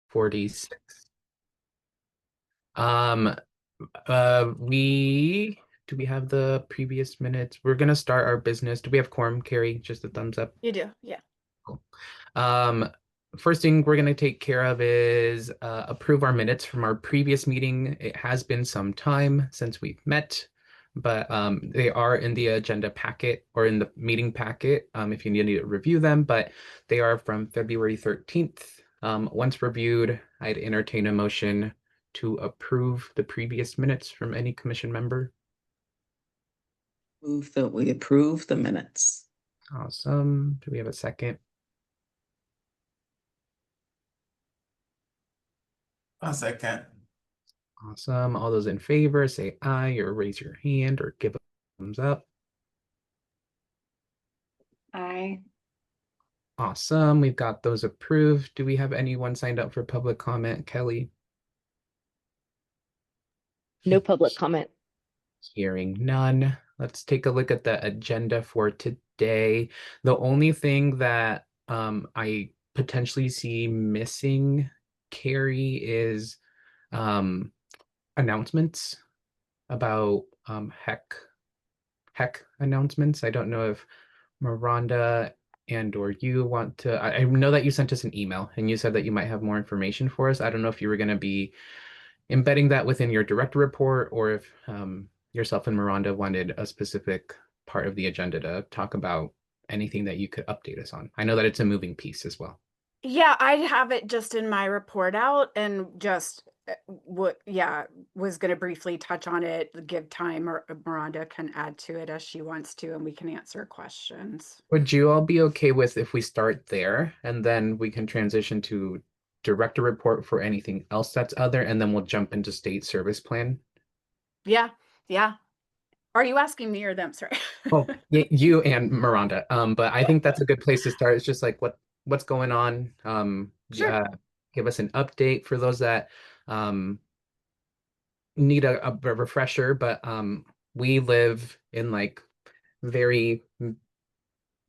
46. Um, we do we have the previous minutes? We're gonna start our business. Do we have quorum, Carrie? Just a thumbs up. You do, yeah. Cool. Um, First thing we're gonna take care of is approve our minutes from our previous meeting. It has been some time since we've met, but they are in the agenda packet or in the meeting packet if you need to review them, but they are from February 13th. Once reviewed, I'd entertain a motion to approve the previous minutes from any commission member. Move that we approve the minutes. Awesome. Do we have a second? A second. Awesome. All those in favor say aye or raise your hand or give a thumbs up. I Awesome. We've got those approved. Do we have anyone signed up for public comment, Kelly? No public comment. Hearing none. Let's take a look at the agenda for today. The only thing that I potentially see missing, Carrie, is um, announcements about heck announcements. I don't know if Miranda and or you want to, I know that you sent us an email and you said that you might have more information for us. I don't know if you were going to be embedding that within your director report or if yourself and Miranda wanted a specific part of the agenda to talk about anything that you could update us on. I know that it's a moving piece as well. Yeah, I have it just in my report out and just what yeah, was going to briefly touch on it, give time or Miranda can add to it as she wants to and we can answer questions. Would you all be okay with if we start there and then we can transition to director report for anything else that's other, and then we'll jump into state service plan? Yeah, yeah. Are you asking me or them? Sorry. Oh, you and Miranda. But I think that's a good place to start. It's just like what's going on. Sure. Give us an update for those that um need a refresher, but we live in like very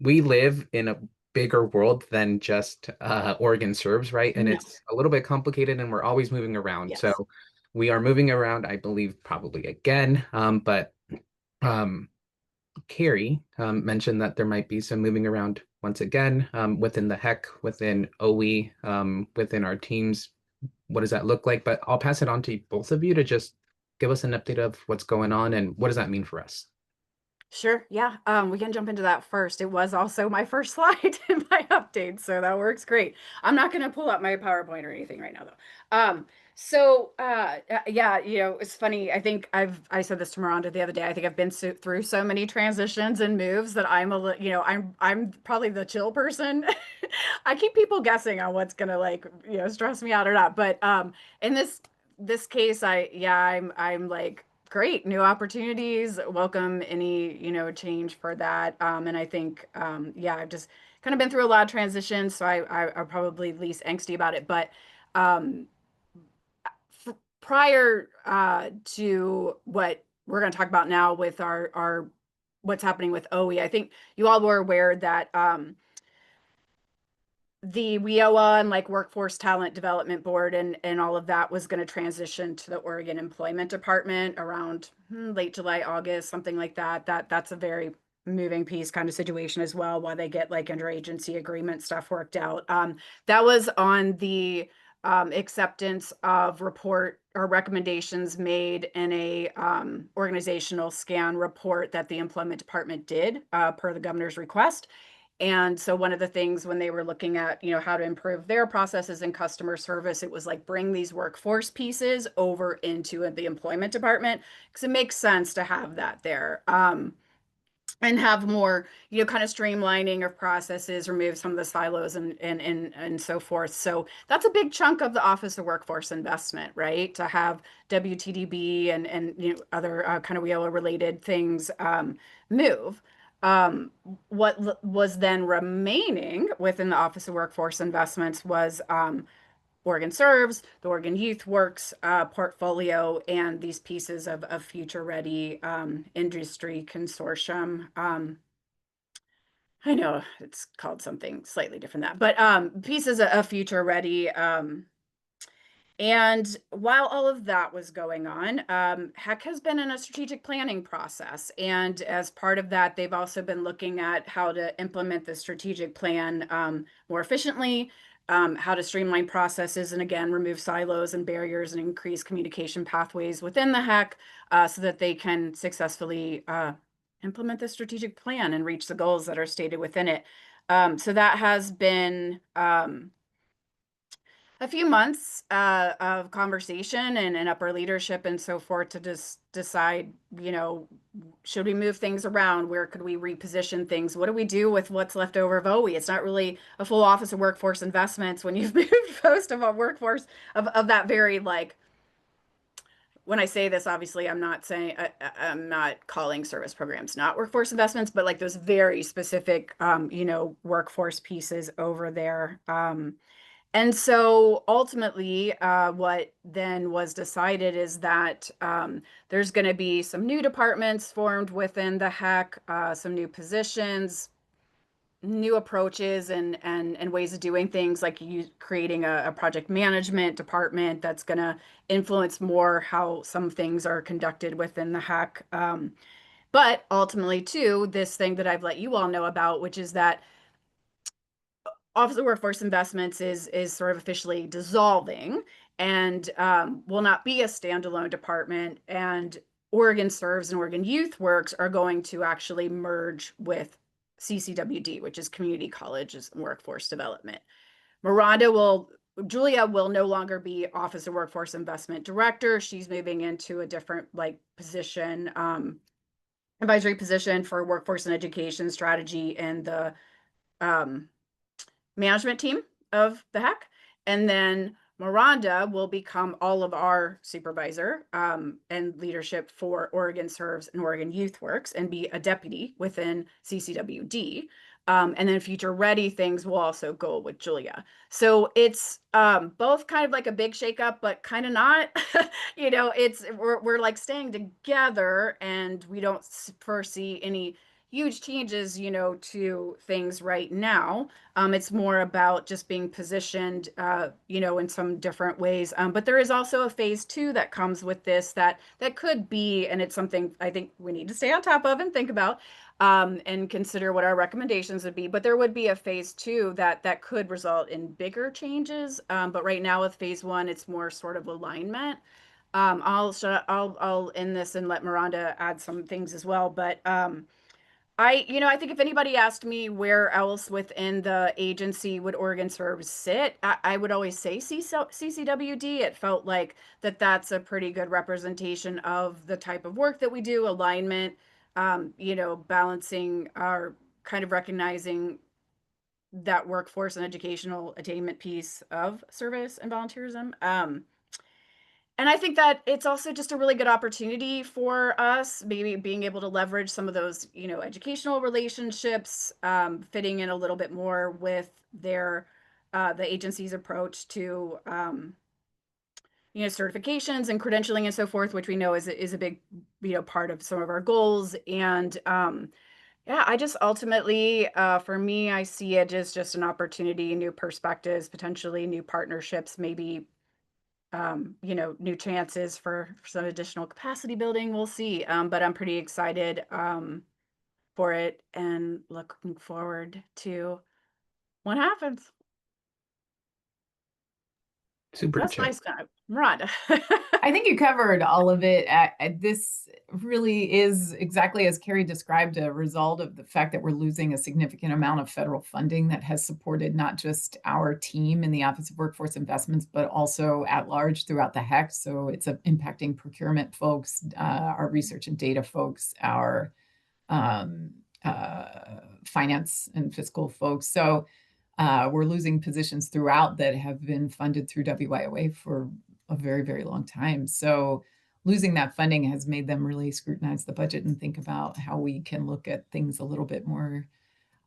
we live in a bigger world than just OregonServes, right? And No. it's a little bit complicated and we're always moving around. So Yes. we are moving around, I believe, probably again. But um Carrie mentioned that there might be some moving around once again within the heck, within OE, within our teams. What does that look like? But I'll pass it on to both of you to just give us an update of what's going on and what does that mean for us? Sure. Yeah. We can jump into that first. It was also my first slide in my update, so that works great. I'm not going to pull up my PowerPoint or anything right now, though. Yeah, it's funny. I think I said this to Miranda the other day. I think I've been through so many transitions and moves that I'm probably the chill person. I keep people guessing on what's gonna stress me out or not. But in this case, I'm like great new opportunities, welcome any change for that, and I think yeah, I've just kind of been through a lot of transitions, so I'm probably least angsty about it, but um prior to what we're going to talk about now with our what's happening with OE, I think you all were aware that the WIOA and like Workforce Talent Development Board and all of that was going to transition to the Oregon Employment Department around late July, August, something like that. That's a very moving piece kind of situation as well, while they get like interagency agreement stuff worked out. That was on the acceptance of report or recommendations made in a organizational scan report that the employment department did per the governor's request. And so one of the things when they were looking at, how to improve their processes and customer service, it was like bring these workforce pieces over into the employment department because it makes sense to have that there. And have more, kind of streamlining of processes, remove some of the silos and so forth. So that's a big chunk of the Office of Workforce Investment, right? To have WTDB and other kind of WIOA related things move. What was then remaining within the Office of Workforce Investments was OregonServes, the Oregon Youth Works portfolio, and these pieces of Future Ready Industry Consortium. I know it's called something slightly different than that, but pieces of Future Ready And while all of that was going on, HEC has been in a strategic planning process. And as part of that, they've also been looking at how to implement the strategic plan more efficiently, how to streamline processes, and again, remove silos and barriers and increase communication pathways within the HEC so that they can successfully implement the strategic plan and reach the goals that are stated within it. So that has been a few months of conversation and upper leadership and so forth to just decide, should we move things around? Where could we reposition things? What do we do with what's left over of OE? It's not really a full Office of Workforce Investments when you've moved most of a workforce of that very like. When I say this, obviously, I'm not saying I'm not calling service programs not workforce investments, but like those very specific, workforce pieces over there. And so ultimately, what then was decided is that there's going to be some new departments formed within the HEC, some new positions, new approaches and ways of doing things, like you creating a project management department that's going to influence more how some things are conducted within the HEC. But ultimately, too, this thing that I've let you all know about, which is that Office of Workforce Investments is sort of officially dissolving and will not be a standalone department. And OregonServes and Oregon Youth Works are going to actually merge with CCWD, which is Community Colleges and Workforce Development. Julia will no longer be Office of Workforce Investment Director. She's moving into a different position, advisory position for workforce and education strategy and the management team of the HEC. And then Miranda will become all of our supervisor and leadership for OregonServes and Oregon Youth Works and be a deputy within CCWD. And then future ready things will also go with Julia. So it's both kind of like a big shakeup, but kind of not. We're like staying together, and we don't foresee any huge changes, to things right now. It's more about just being positioned, in some different ways. But there is also a phase 2 that comes with this that could be, and it's something I think we need to stay on top of and think about and consider what our recommendations would be. But there would be a phase 2 that could result in bigger changes. But right now with phase 1, it's more sort of alignment. I'll end this and let Miranda add some things as well. But I think if anybody asked me where else within the agency would OregonServes sit, I would always say CCWD. It felt like that's a pretty good representation of the type of work that we do, alignment, balancing our kind of recognizing that workforce and educational attainment piece of service and volunteerism. And I think that it's also just a really good opportunity for us, maybe being able to leverage some of those, educational relationships, fitting in a little bit more with the agency's approach to, certifications and credentialing and so forth, which we know is a big, part of some of our goals. And yeah, I just ultimately, for me, I see it as just an opportunity, new perspectives, potentially new partnerships, maybe new chances for some additional capacity building. We'll see. But I'm pretty excited for it and looking forward to what happens. Super That's chat. nice time. Miranda. I think you covered all of it. This really is exactly as Carrie described, a result of the fact that we're losing a significant amount of federal funding that has supported not just our team in the Office of Workforce Investments, but also at large throughout the HEC. So it's impacting procurement folks, our research and data folks, our finance and fiscal folks. So we're losing positions throughout that have been funded through WIOA for a very, very long time. So losing that funding has made them really scrutinize the budget and think about how we can look at things a little bit more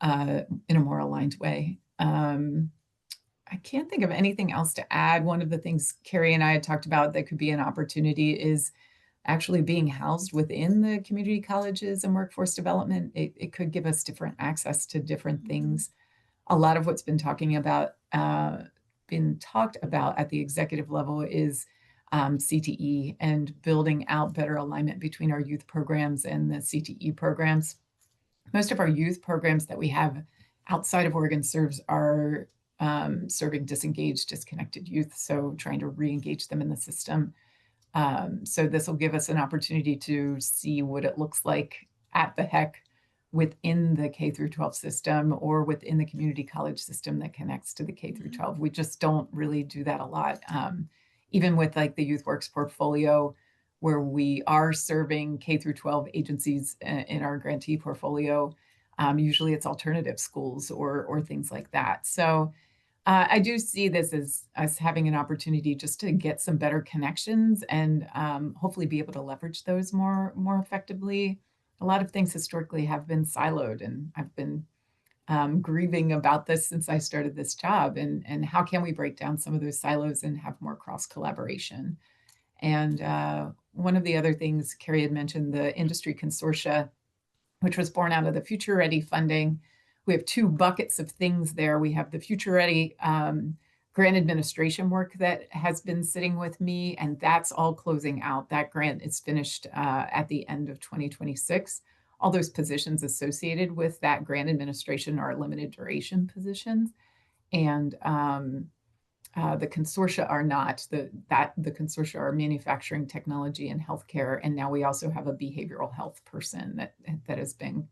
in a more aligned way. I can't think of anything else to add. One of the things Carrie and I had talked about that could be an opportunity is actually being housed within the community colleges and workforce development. It could give us different access to different things. A lot of what's been been talked about at the executive level is CTE and building out better alignment between our youth programs and the CTE programs. Most of our youth programs that we have outside of OregonServes are serving disengaged, disconnected youth, so trying to re-engage them in the system. So this will give us an opportunity to see what it looks like at the HEC within the K through 12 system or within the community college system that connects to the K through 12. We just don't really do that a lot. Even with like the YouthWorks portfolio, where we are serving K through 12 agencies in our grantee portfolio, usually it's alternative schools or things like that. So I do see this as us having an opportunity just to get some better connections and hopefully be able to leverage those more effectively. A lot of things historically have been siloed, and I've been grieving about this since I started this job. And how can we break down some of those silos and have more cross collaboration? And one of the other things Carrie had mentioned, the industry consortia, which was born out of the Future Ready funding. We have two buckets of things there. We have the Future Ready grant administration work that has been sitting with me, and that's all closing out. That grant is finished at the end of 2026. All those positions associated with that grant administration are limited duration positions, and the consortia are not. The consortia are manufacturing, technology, and healthcare, and now we also have a behavioral health person that has been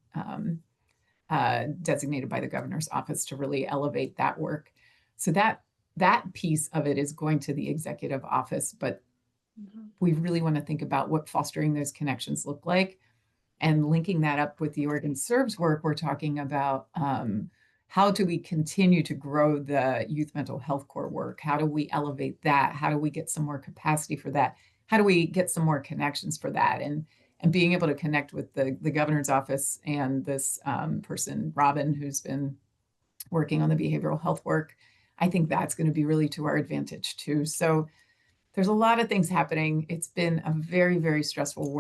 designated by the governor's office to really elevate that work. So that piece of it is going to the executive office, but we really want to think about what fostering those connections look like and linking that up with the OregonServes work. We're talking about how do we continue to grow the youth mental health core work? How do we elevate that? How do we get some more capacity for that? How do we get some more connections for that? And being able to connect with the governor's office and this person, Robin, who's been working on the behavioral health work, I think that's going to be really to our advantage too. So there's a lot of things happening. It's been a very, very stressful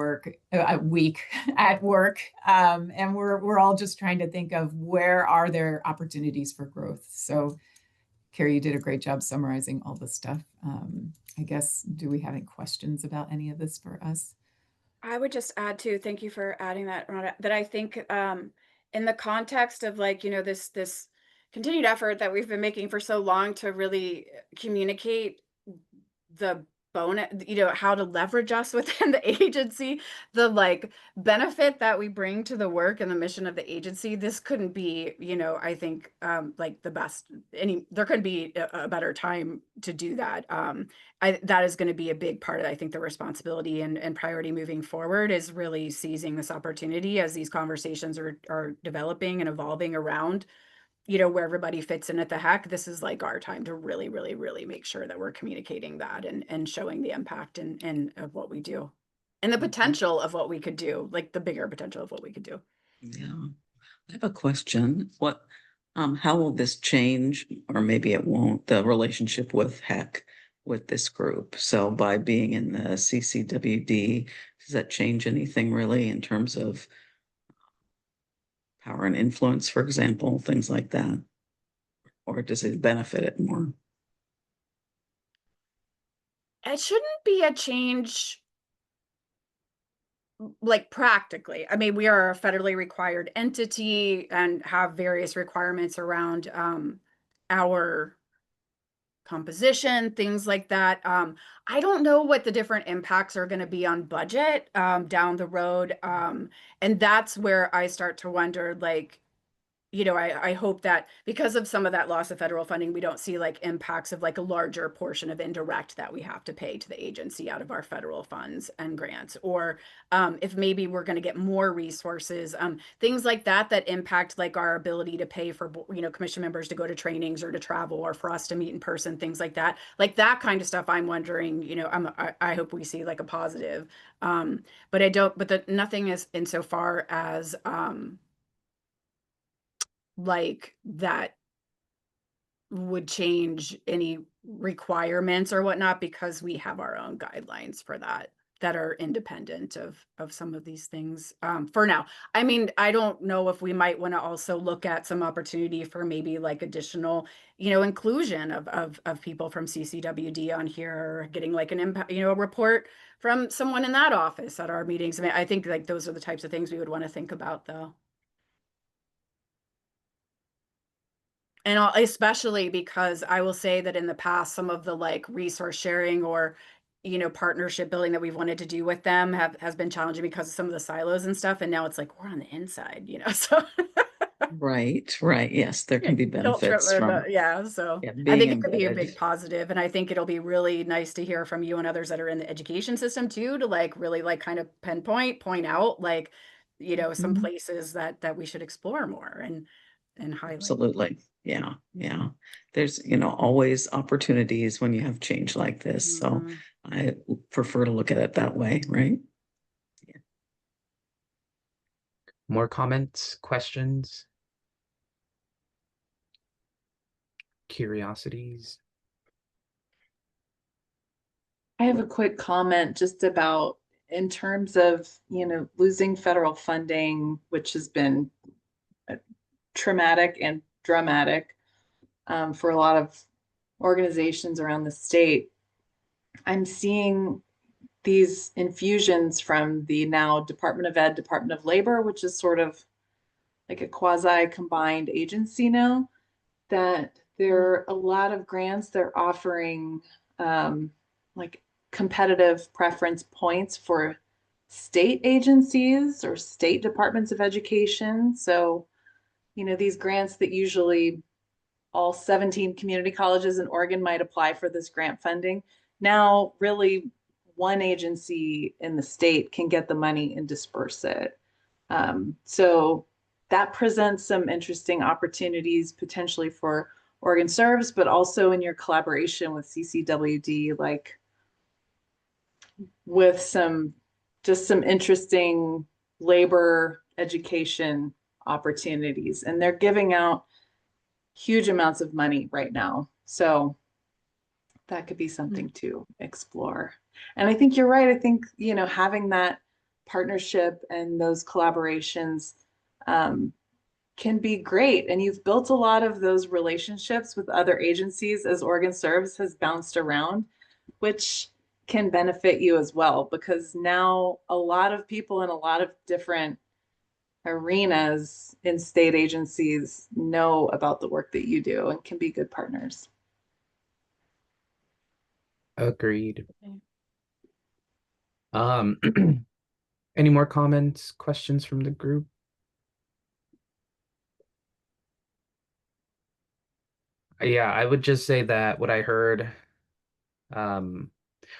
week at work. And we're all just trying to think of where are there opportunities for growth. So Carrie, you did a great job summarizing all this stuff. I guess, do we have any questions about any of this for us? I would just add to, thank you for adding that, Rhonda, that I think in the context of like, this continued effort that we've been making for so long to really communicate the bonus, how to leverage us within the agency, the like benefit that we bring to the work and the mission of the agency, this couldn't be, I think like the best, there couldn't be a better time to do that. That is going to be a big part of, I think, the responsibility and priority moving forward is really seizing this opportunity as these conversations are developing and evolving around where everybody fits in at the HEC. This is like our time to really, really, really make sure that we're communicating that and showing the impact and of what we do and the potential of what we could do, like the bigger potential of what we could do. Yeah, I have a question. How will this change, or maybe it won't, the relationship with HEC with this group? So by being in the CCWD, does that change anything really in terms of power and influence, for example, things like that? Or does it benefit it more? It shouldn't be a change like practically. I mean, we are a federally required entity and have various requirements around our composition, things like that. I don't know what the different impacts are going to be on budget down the road. And that's where I start to wonder, like, I hope that because of some of that loss of federal funding, we don't see like impacts of like a larger portion of indirect that we have to pay to the agency out of our federal funds and grants, or if maybe we're going to get more resources, things like that impact like our ability to pay for, commission members to go to trainings or to travel or for us to meet in person, things like that kind of stuff. I'm wondering, I hope we see like a positive, but nothing is insofar as, like that would change any requirements or whatnot because we have our own guidelines for that. that are independent of some of these things for now. I mean, I don't know if we might want to also look at some opportunity for maybe like additional, inclusion of people from CCWD on here, or getting like an impact, a report from someone in that office at our meetings. I mean, I think like those are the types of things we would want to think about though. And especially because I will say that in the past, some of the like resource sharing or, partnership building that we've wanted to do with them has been challenging because of some of the silos and stuff. And now it's like, we're on the inside, so. Right, right. Yes, there can be Guilt trip, benefits from yeah. So I being think it could be a embedded. big positive, and I think it'll be really nice to hear from you and others that are in the education system too, to like really like kind of point out like, some Mhm. places that we should explore more and highlight. Absolutely. Yeah, yeah. There's, always opportunities when you have change like this. So Mhm. I prefer to look at it that way, right? More comments, questions, curiosities? I have a quick comment just about in terms of, losing federal funding, which has been traumatic and dramatic for a lot of organizations around the state. I'm seeing these infusions from the now Department of Ed, Department of Labor, which is sort of like a quasi combined agency now, that there are a lot of grants they're offering like competitive preference points for state agencies or state departments of education. So, these grants that usually all 17 community colleges in Oregon might apply for this grant funding. Now, really, one agency in the state can get the money and disperse it. So that presents some interesting opportunities potentially for OregonServes, but also in your collaboration with CCWD, like with some interesting labor education opportunities. And they're giving out huge amounts of money right now. So that could be something to explore. And I think you're right. I think, having that partnership and those collaborations can be great. And you've built a lot of those relationships with other agencies as OregonServes has bounced around, which can benefit you as well, because now a lot of people in a lot of different arenas in state agencies know about the work that you do and can be good partners. Agreed. Okay. Um, any more comments, questions from the group? Yeah, I would just say that what I heard, um,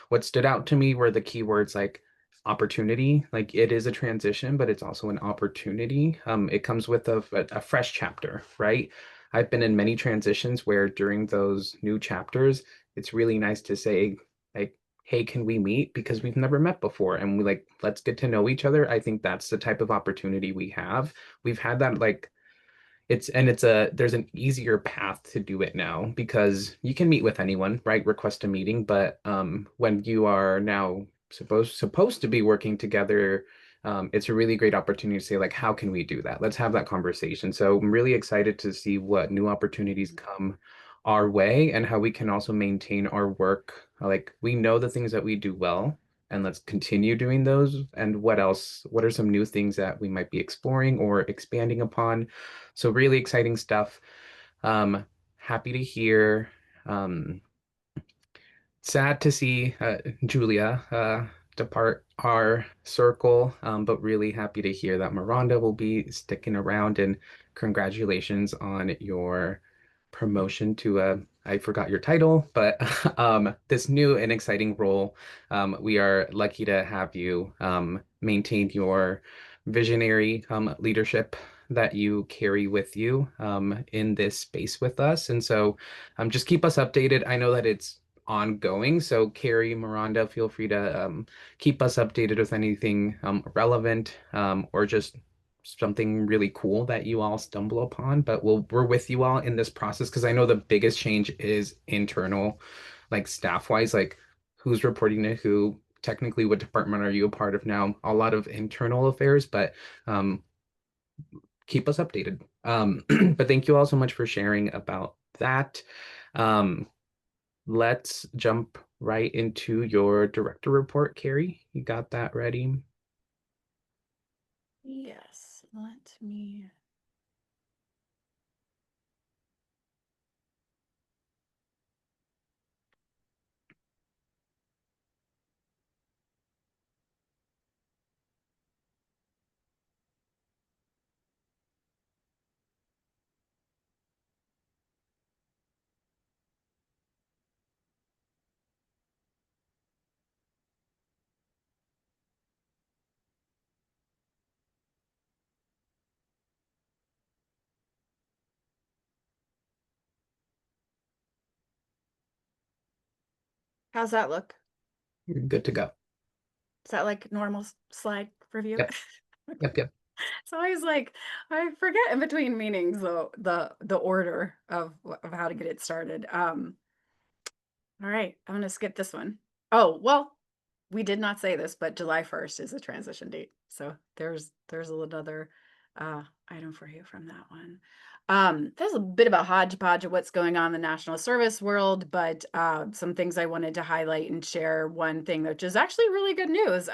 what stood out to me were the keywords like opportunity. Like it is a transition, but it's also an opportunity. It comes with a fresh chapter, right? I've been in many transitions where during those new chapters, it's really nice to say, like, hey, can we meet? Because we've never met before. And we like, let's get to know each other. I think that's the type of opportunity we have. We've had that like there's an easier path to do it now because you can meet with anyone, right? Request a meeting, but when you are now supposed to be working together, it's a really great opportunity to say like, how can we do that? Let's have that conversation. So I'm really excited to see what new opportunities come our way and how we can also maintain our work. Like we know the things that we do well, and let's continue doing those. And what else? What are some new things that we might be exploring or expanding upon? So really exciting stuff. Happy to hear. Um, Sad to see Julia depart our circle, but really happy to hear that Miranda will be sticking around. And congratulations on your promotion to I forgot your title, but this new and exciting role. We are lucky to have you maintain your visionary leadership that you carry with you in this space with us. And so just keep us updated. I know that it's ongoing. So Carrie, Miranda, feel free to keep us updated with anything relevant or just something really cool that you all stumble upon. But we're with you all in this process because I know the biggest change is internal, like staff wise, like who's reporting to who, technically what department are you a part of now? A lot of internal affairs, but keep us updated. But thank you all so much for sharing about that. Um, let's jump right into your director report, Carrie. You got that ready? Yes, let me. How's that look? You're good to go. Is that like normal slide review? Yep. Yep. So I was like, I forget in between meetings the order of how to get it started. All right, I'm gonna skip this one. Oh, well, we did not say this, but July 1st is a transition date. So there's another item for you from that one. There's a bit of a hodgepodge of what's going on in the national service world, but some things I wanted to highlight and share. One thing which is actually really good news.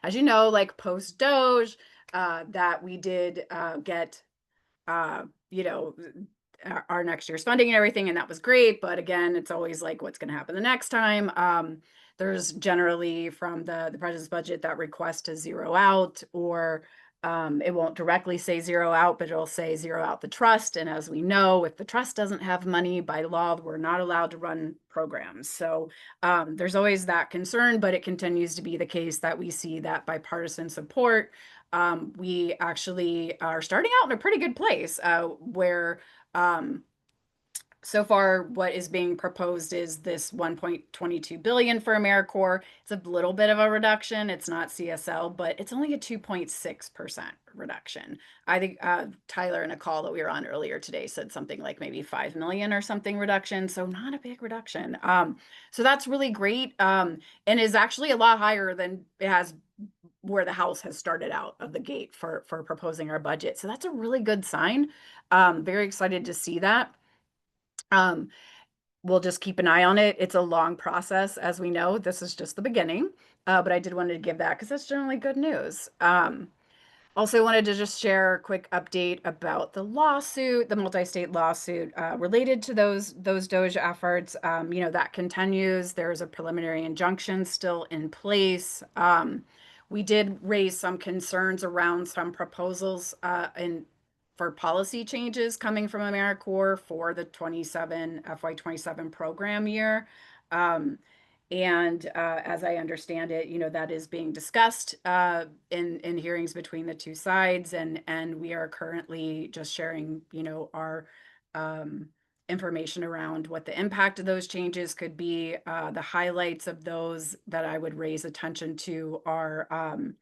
As you know, like post Doge, that we did get you know, our next year's funding and everything, and that was great. But again, it's always like, what's going to happen the next time? There's generally from the president's budget that request to zero out, or it won't directly say zero out, but it'll say zero out the trust. And as we know, if the trust doesn't have money by law, we're not allowed to run programs. So there's always that concern, but it continues to be the case that we see that bipartisan support. We actually are starting out in a pretty good place where so far what is being proposed is this 1.22 billion for AmeriCorps. It's a little bit of a reduction. It's not CSL, but it's only a 2.6% reduction. I think Tyler in a call that we were on earlier today said something like maybe 5 million or something reduction. So not a big reduction. So that's really great, and is actually a lot higher than it has where the House has started out of the gate for proposing our budget. So that's a really good sign. Very excited to see that. Um, we'll just keep an eye on it. It's a long process, as we know. This is just the beginning, but I did want to give that because that's generally good news. Also wanted to just share a quick update about the lawsuit, the multi-state lawsuit related to those Doge efforts. That continues. There's a preliminary injunction still in place. We did raise some concerns around some proposals for policy changes coming from AmeriCorps for the FY27 program year. And as I understand it, that is being discussed in hearings between the two sides, and we are currently just sharing, our information around what the impact of those changes could be. The highlights of those that I would raise attention to are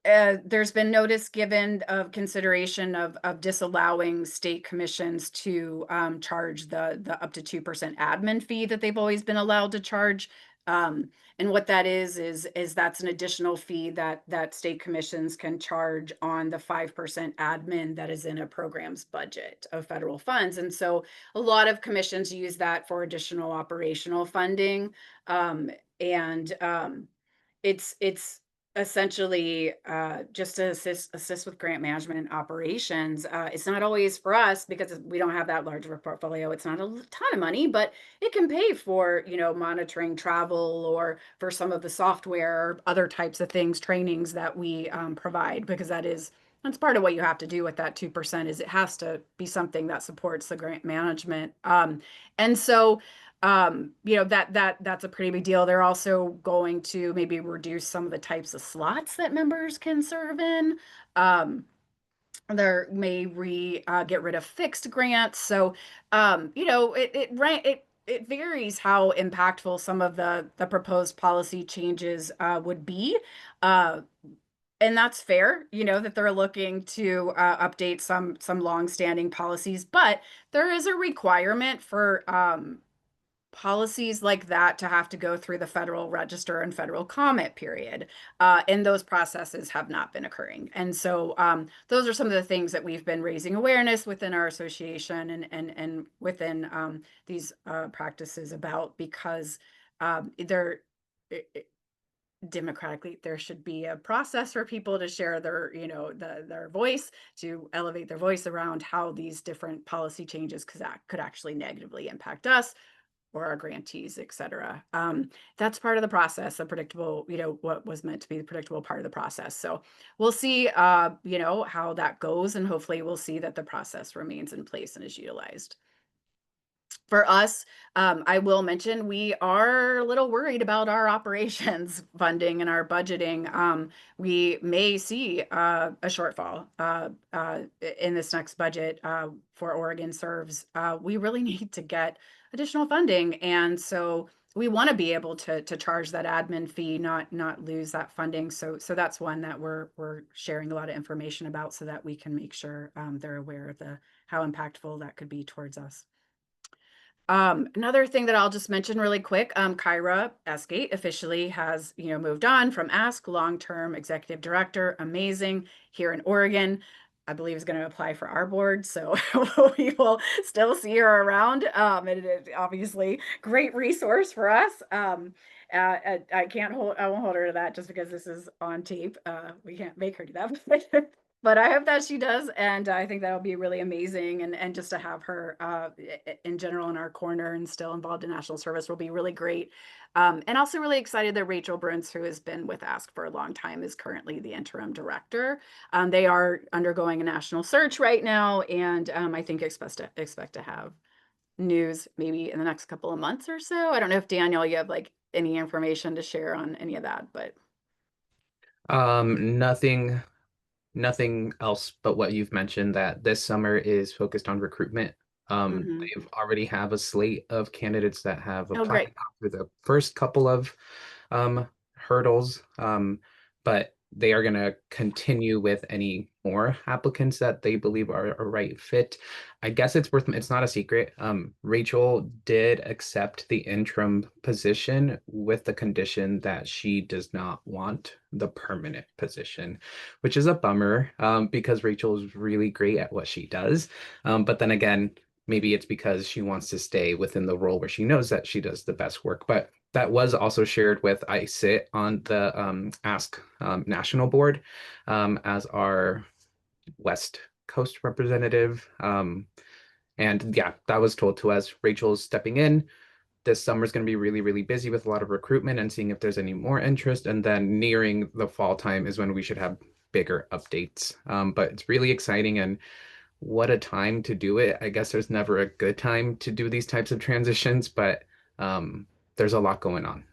there's been notice given of consideration of disallowing state commissions to charge the up to 2% admin fee that they've always been allowed to charge. And what that is that's an additional fee that state commissions can charge on the 5% admin that is in a program's budget of federal funds. And so a lot of commissions use that for additional operational funding. And it's essentially just to assist with grant management operations. It's not always for us because we don't have that large of a portfolio. It's not a ton of money, but it can pay for, monitoring travel or for some of the software or other types of things, trainings that we provide, because that's part of what you have to do with that 2% is it has to be something that supports the grant management. And so that's a pretty big deal. They're also going to maybe reduce some of the types of slots that members can serve in. There may get rid of fixed grants. So, it varies how impactful some of the proposed policy changes would be. And that's fair, that they're looking to update some longstanding policies, but there is a requirement for policies like that to have to go through the Federal Register and federal comment period. And those processes have not been occurring. And so those are some of the things that we've been raising awareness within our association and within these practices about, because they're democratically, there should be a process for people to share their, their voice, to elevate their voice around how these different policy changes could actually negatively impact us or our grantees, et cetera. That's part of the process, a predictable, what was meant to be the predictable part of the process. So we'll see, how that goes, and hopefully we'll see that the process remains in place and is utilized. For us, I will mention we are a little worried about our operations funding and our budgeting. We may see a shortfall in this next budget for OregonServes. We really need to get additional funding, and so we want to be able to charge that admin fee, not lose that funding. So that's one that we're sharing a lot of information about, so that we can make sure they're aware of how impactful that could be towards us. Another thing that I'll just mention really quick, Kyra Esgate officially has, moved on from Ask, long-term executive director, amazing here in Oregon. I believe is going to apply for our board, so we will still see her around. It is obviously great resource for us. I won't hold her to that just because this is on tape. We can't make her do that. But I hope that she does, and I think that'll be really amazing. And just to have her in general in our corner and still involved in national service will be really great. And also really excited that Rachel Bruns, who has been with Ask for a long time, is currently the interim director. They are undergoing a national search right now, and I think expect to have news maybe in the next couple of months or so. I don't know if Daniel, you have like any information to share on any of that, but Nothing else but what you've mentioned, that this summer is focused on recruitment. They've already have a slate of candidates that have oh, applied great. through the first couple of hurdles, but they are going to continue with any more applicants that they believe are a right fit. I guess it's not a secret. Rachel did accept the interim position with the condition that she does not want the permanent position, which is a bummer, because Rachel is really great at what she does. But then again, maybe it's because she wants to stay within the role where she knows that she does the best work. But that was also shared with, I sit on the Ask National Board as our West Coast representative. And yeah, that was told to us. Rachel's stepping in. This summer is going to be really, really busy with a lot of recruitment and seeing if there's any more interest. And then nearing the fall time is when we should have bigger updates. But it's really exciting, and what a time to do it. I guess there's never a good time to do these types of transitions, but there's a lot going on.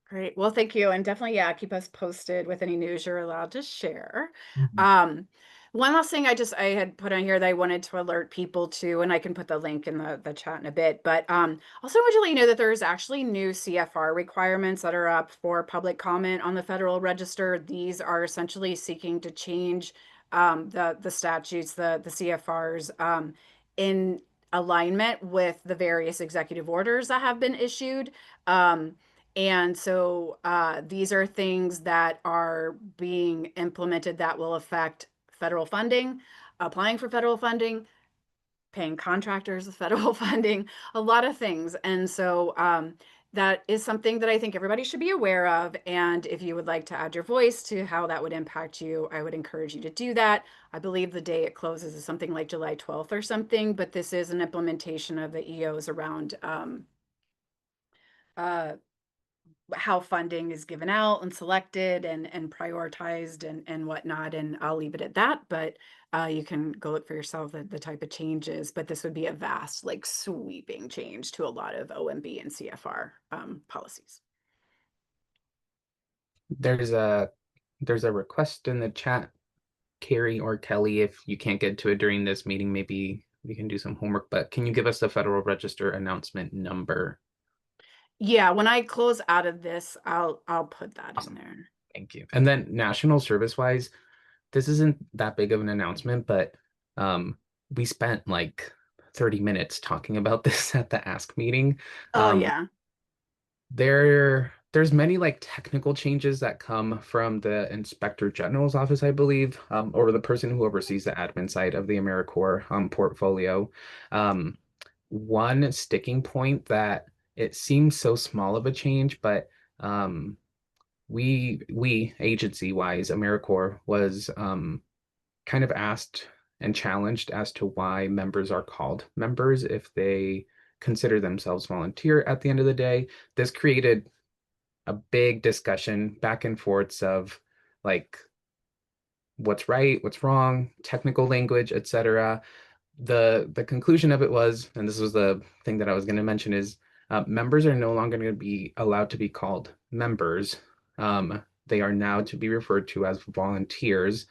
Great. Well, thank you. And definitely, yeah, keep us posted with any news you're allowed to share. Mhm. One last thing I had put on here that I wanted to alert people to, and I can put the link in the chat in a bit, but also want to let you know that there's actually new CFR requirements that are up for public comment on the Federal Register. These are essentially seeking to change the statutes, the CFRs, in alignment with the various executive orders that have been issued. And so these are things that are being implemented that will affect federal funding, applying for federal funding, paying contractors with federal funding, a lot of things. And so that is something that I think everybody should be aware of. And if you would like to add your voice to how that would impact you, I would encourage you to do that. I believe the day it closes is something like July 12th or something, but this is an implementation of the EOs around uh, how funding is given out and selected and prioritized and whatnot. And I'll leave it at that, but you can go look for yourself the type of changes, but this would be a vast, like sweeping change to a lot of OMB and CFR policies. There's a request in the chat, Carrie or Kelly, if you can't get to it during this meeting, maybe we can do some homework, but can you give us the Federal Register announcement number? Yeah, when I close out of this, I'll put that in Awesome. there. Thank you. And then national service wise, this isn't that big of an announcement, but we spent like 30 minutes talking about this at the Ask meeting. Oh Um, yeah. there's many like technical changes that come from the Inspector General's office, I believe, or the person who oversees the admin side of the AmeriCorps portfolio. Um, one sticking point that it seems so small of a change, but um, we agency wise, AmeriCorps was kind of asked and challenged as to why members are called members if they consider themselves volunteer at the end of the day. This created a big discussion back and forths of like what's right, what's wrong, technical language, etc. The conclusion of it was, and this was the thing that I was going to mention, is members are no longer going to be allowed to be called members. They are now to be referred to as volunteers,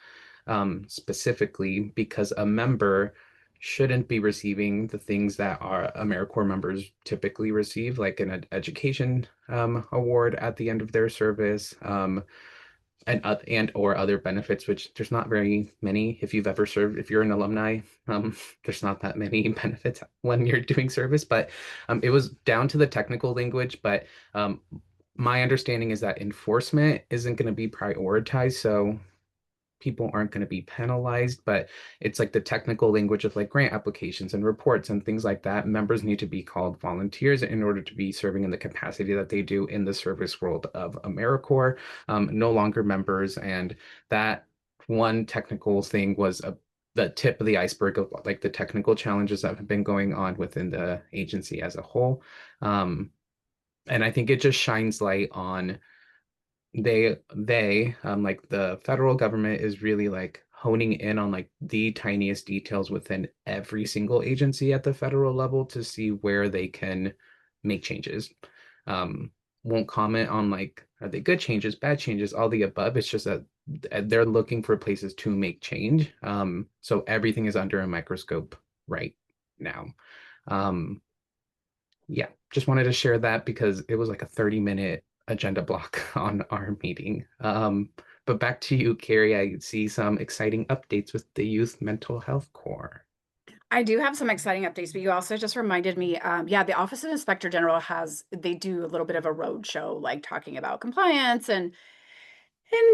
specifically because a member shouldn't be receiving the things that our AmeriCorps members typically receive, like an education award at the end of their service, and or other benefits, which there's not very many. If you've ever served, if you're an alumni, there's not that many benefits when you're doing service. But it was down to the technical language. But my understanding is that enforcement isn't going to be prioritized. So people aren't going to be penalized, but it's like the technical language of like grant applications and reports and things like that. Members need to be called volunteers in order to be serving in the capacity that they do in the service world of AmeriCorps, no longer members. And that one technical thing was the tip of the iceberg of like the technical challenges that have been going on within the agency as a whole. And I think it just shines light on like the federal government is really like honing in on like the tiniest details within every single agency at the federal level to see where they can make changes. um won't comment on like are they good changes, bad changes, all the above. It's just that they're looking for places to make change, so everything is under a microscope right now. um yeah, just wanted to share that because it was like a 30-minute agenda block on our meeting. But back to you, Carrie. I see some exciting updates with the Youth Mental Health Corps. I do have some exciting updates, but you also just reminded me, yeah, the Office of Inspector General they do a little bit of a road show, like talking about compliance and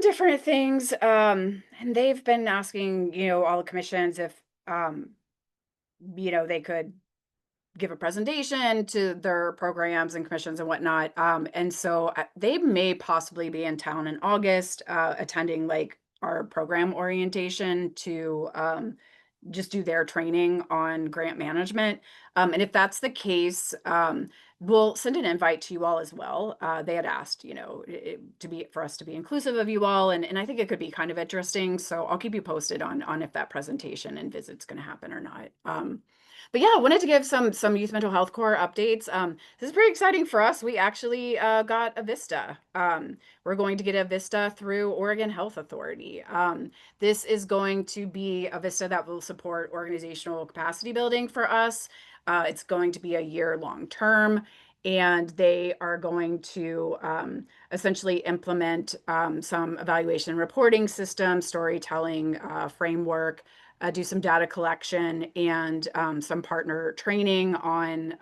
different things. And they've been asking, all the commissions if, they could give a presentation to their programs and commissions and whatnot. And so they may possibly be in town in August, attending like our program orientation to just do their training on grant management. And if that's the case, we'll send an invite to you all as well. They had asked, for us to be inclusive of you all, and I think it could be kind of interesting. So I'll keep you posted on if that presentation and visit's going to happen or not. But yeah, I wanted to give some Youth Mental Health Corps updates. This is pretty exciting for us. We actually got a Vista. We're going to get a Vista through Oregon Health Authority. This is going to be a Vista that will support organizational capacity building for us. It's going to be a year-long term, and they are going to essentially implement some evaluation and reporting system, storytelling framework, do some data collection, and some partner training on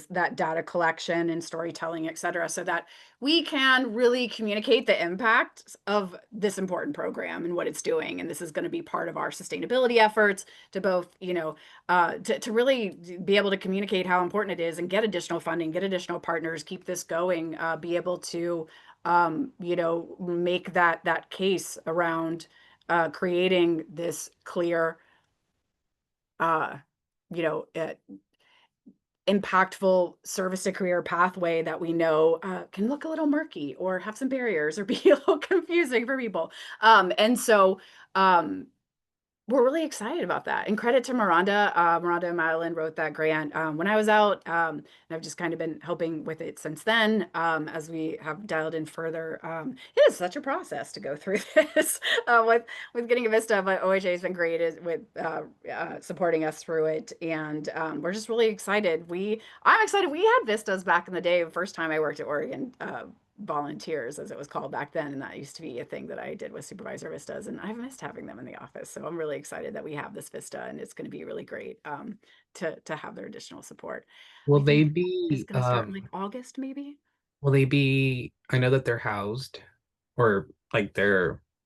that data collection and storytelling, et cetera, so that we can really communicate the impact of this important program and what it's doing. And this is going to be part of our sustainability efforts to both, to really be able to communicate how important it is and get additional funding, get additional partners, keep this going, be able to, make that case around creating this clear, uh, you know, uh, impactful service to career pathway that we know can look a little murky or have some barriers or be a little confusing for people. And so we're really excited about that. And credit to Miranda. Miranda Madeline wrote that grant when I was out. And I've just kind of been helping with it since then as we have dialed in further. It is such a process to go through this with getting a Vista, but OHA has been great with supporting us through it. And we're just really excited. I'm excited. We had Vistas back in the day, the first time I worked at Oregon. volunteers, as it was called back then. And that used to be a thing that I did with Supervisor Vistas. And I've missed having them in the office. So I'm really excited that we have this Vista, and it's going to be really great to have their additional support. Will I they think it's be going to start in like August, maybe. will they be, I know that they're housed or like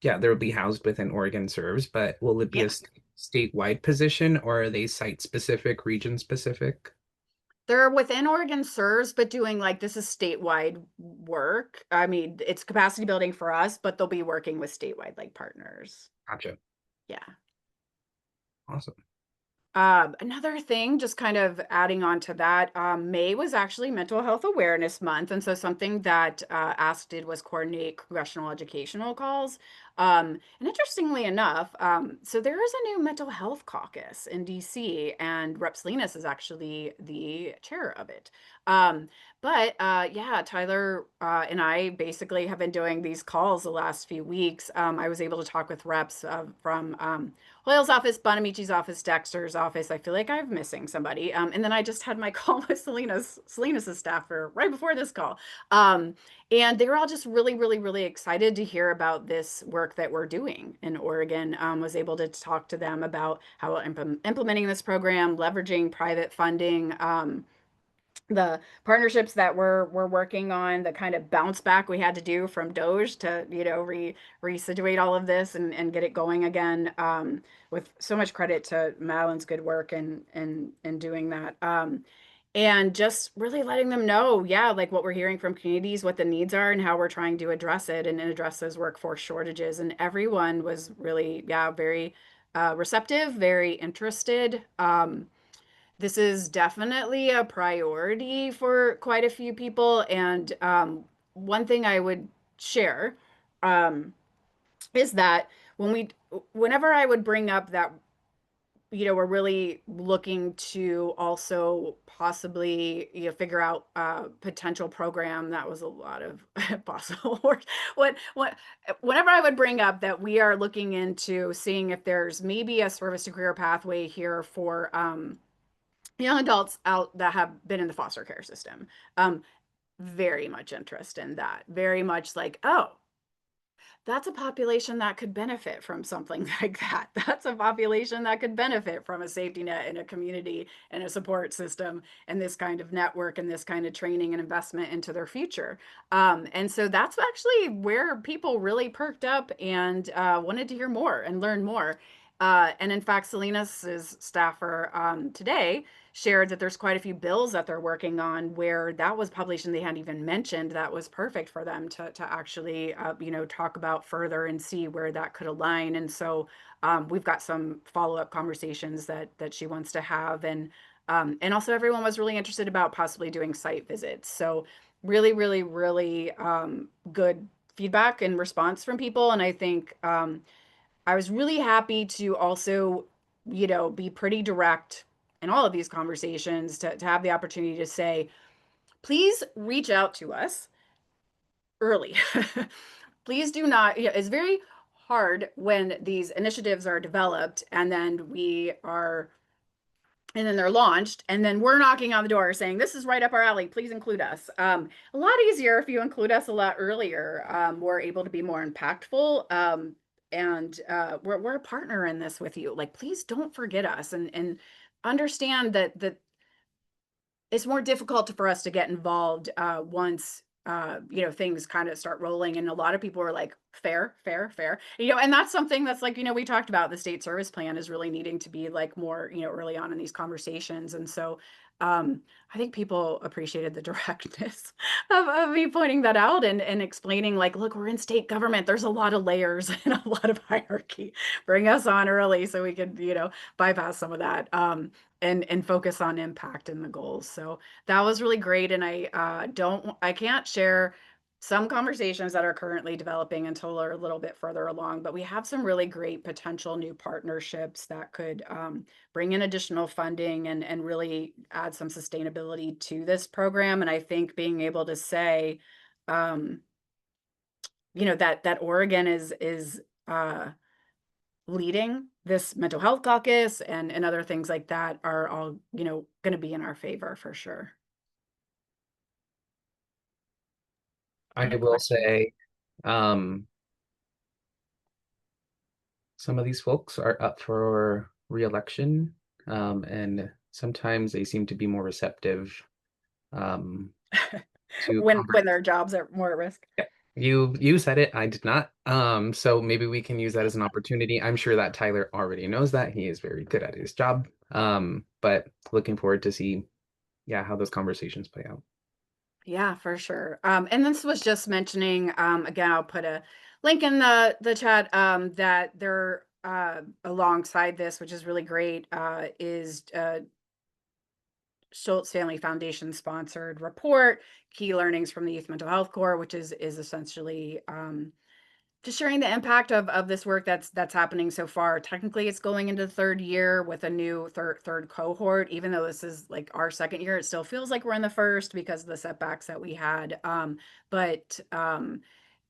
yeah, they'll be housed within Oregon Serves, but will it be a Yeah. statewide position or are they site specific, region specific? They're within OregonServes, but doing like this is statewide work. I mean, it's capacity building for us, but they'll be working with statewide like partners. Gotcha. Yeah. Awesome. Another thing, just kind of adding on to that, May was actually Mental Health Awareness Month. And so something that ASK did was coordinate congressional educational calls. And interestingly enough, so there is a new mental health caucus in DC, and Rep. Salinas is actually the chair of it. But yeah, Tyler and I basically have been doing these calls the last few weeks. I was able to talk with reps from Hoyle's office, Bonamici's office, Dexter's office. I feel like I'm missing somebody. And then I just had my call with Salinas' staffer right before this call. And they were all just really, really, really excited to hear about this work that we're doing in Oregon. Was able to talk to them about how we're implementing this program, leveraging private funding, the partnerships that we're working on, the kind of bounce back we had to do from Doge to, you know, resituate all of this and get it going again. With so much credit to Madeline's good work and doing that. And just really letting them know, yeah, like what we're hearing from communities, what the needs are, and how we're trying to address it and address those workforce shortages. And everyone was really, yeah, very receptive, very interested. This is definitely a priority for quite a few people. And one thing I would share um, is that whenever I would bring up that, you know, we're really looking to also possibly, you know, figure out a potential program. That was a lot of possible words. Whenever I would bring up that we are looking into seeing if there's maybe a service to career pathway here for young adults out that have been in the foster care system. Very much interest in that. Very much like, oh, that's a population that could benefit from something like that. That's a population that could benefit from a safety net and a community and a support system and this kind of network and this kind of training and investment into their future. And so that's actually where people really perked up and wanted to hear more and learn more. And in fact, Salinas' staffer today shared that there's quite a few bills that they're working on where that was population they hadn't even mentioned that was perfect for them to actually you know, talk about further and see where that could align. And so we've got some follow-up conversations that she wants to have. And also everyone was really interested about possibly doing site visits. So really, really, really good feedback and response from people. And I think I was really happy to also, you know, be pretty direct in all of these conversations to have the opportunity to say, please reach out to us early. Please do not, you know, it's very hard when these initiatives are developed and then they're launched, and then we're knocking on the door saying, this is right up our alley, please include us. A lot easier if you include us a lot earlier. We're able to be more impactful. And we're a partner in this with you. Like, please don't forget us and understand that it's more difficult for us to get involved once you know, things kind of start rolling. And a lot of people are like, fair, fair, fair. You know, and that's something that's like, you know, we talked about the state service plan is really needing to be like more, you know, early on in these conversations. And so I think people appreciated the directness of me pointing that out and explaining like, look, we're in state government. There's a lot of layers and a lot of hierarchy. Bring us on early so we could, you know, bypass some of that. And focus on impact and the goals. So that was really great. And I can't share some conversations that are currently developing until we're a little bit further along, but we have some really great potential new partnerships that could bring in additional funding and really add some sustainability to this program. And I think being able to say, you know, that Oregon is leading this mental health caucus and other things like that are all, you know, going to be in our favor for sure. I Any will questions? say, some of these folks are up for re-election, and sometimes they seem to be more receptive to When their jobs are more at risk. Yeah. You said it, I did not. So maybe we can use that as an opportunity. I'm sure that Tyler already knows that. He is very good at his job. But looking forward to see, yeah, how those conversations play out. Yeah, for sure. And this was just mentioning, again, I'll put a link in the chat, that they're alongside this, which is really great, is Schultz Family Foundation sponsored report, Key Learnings from the Youth Mental Health Corps, which is essentially just sharing the impact of this work that's happening so far. Technically, it's going into the third year with a new third cohort. Even though this is like our second year, it still feels like we're in the first because of the setbacks that we had. But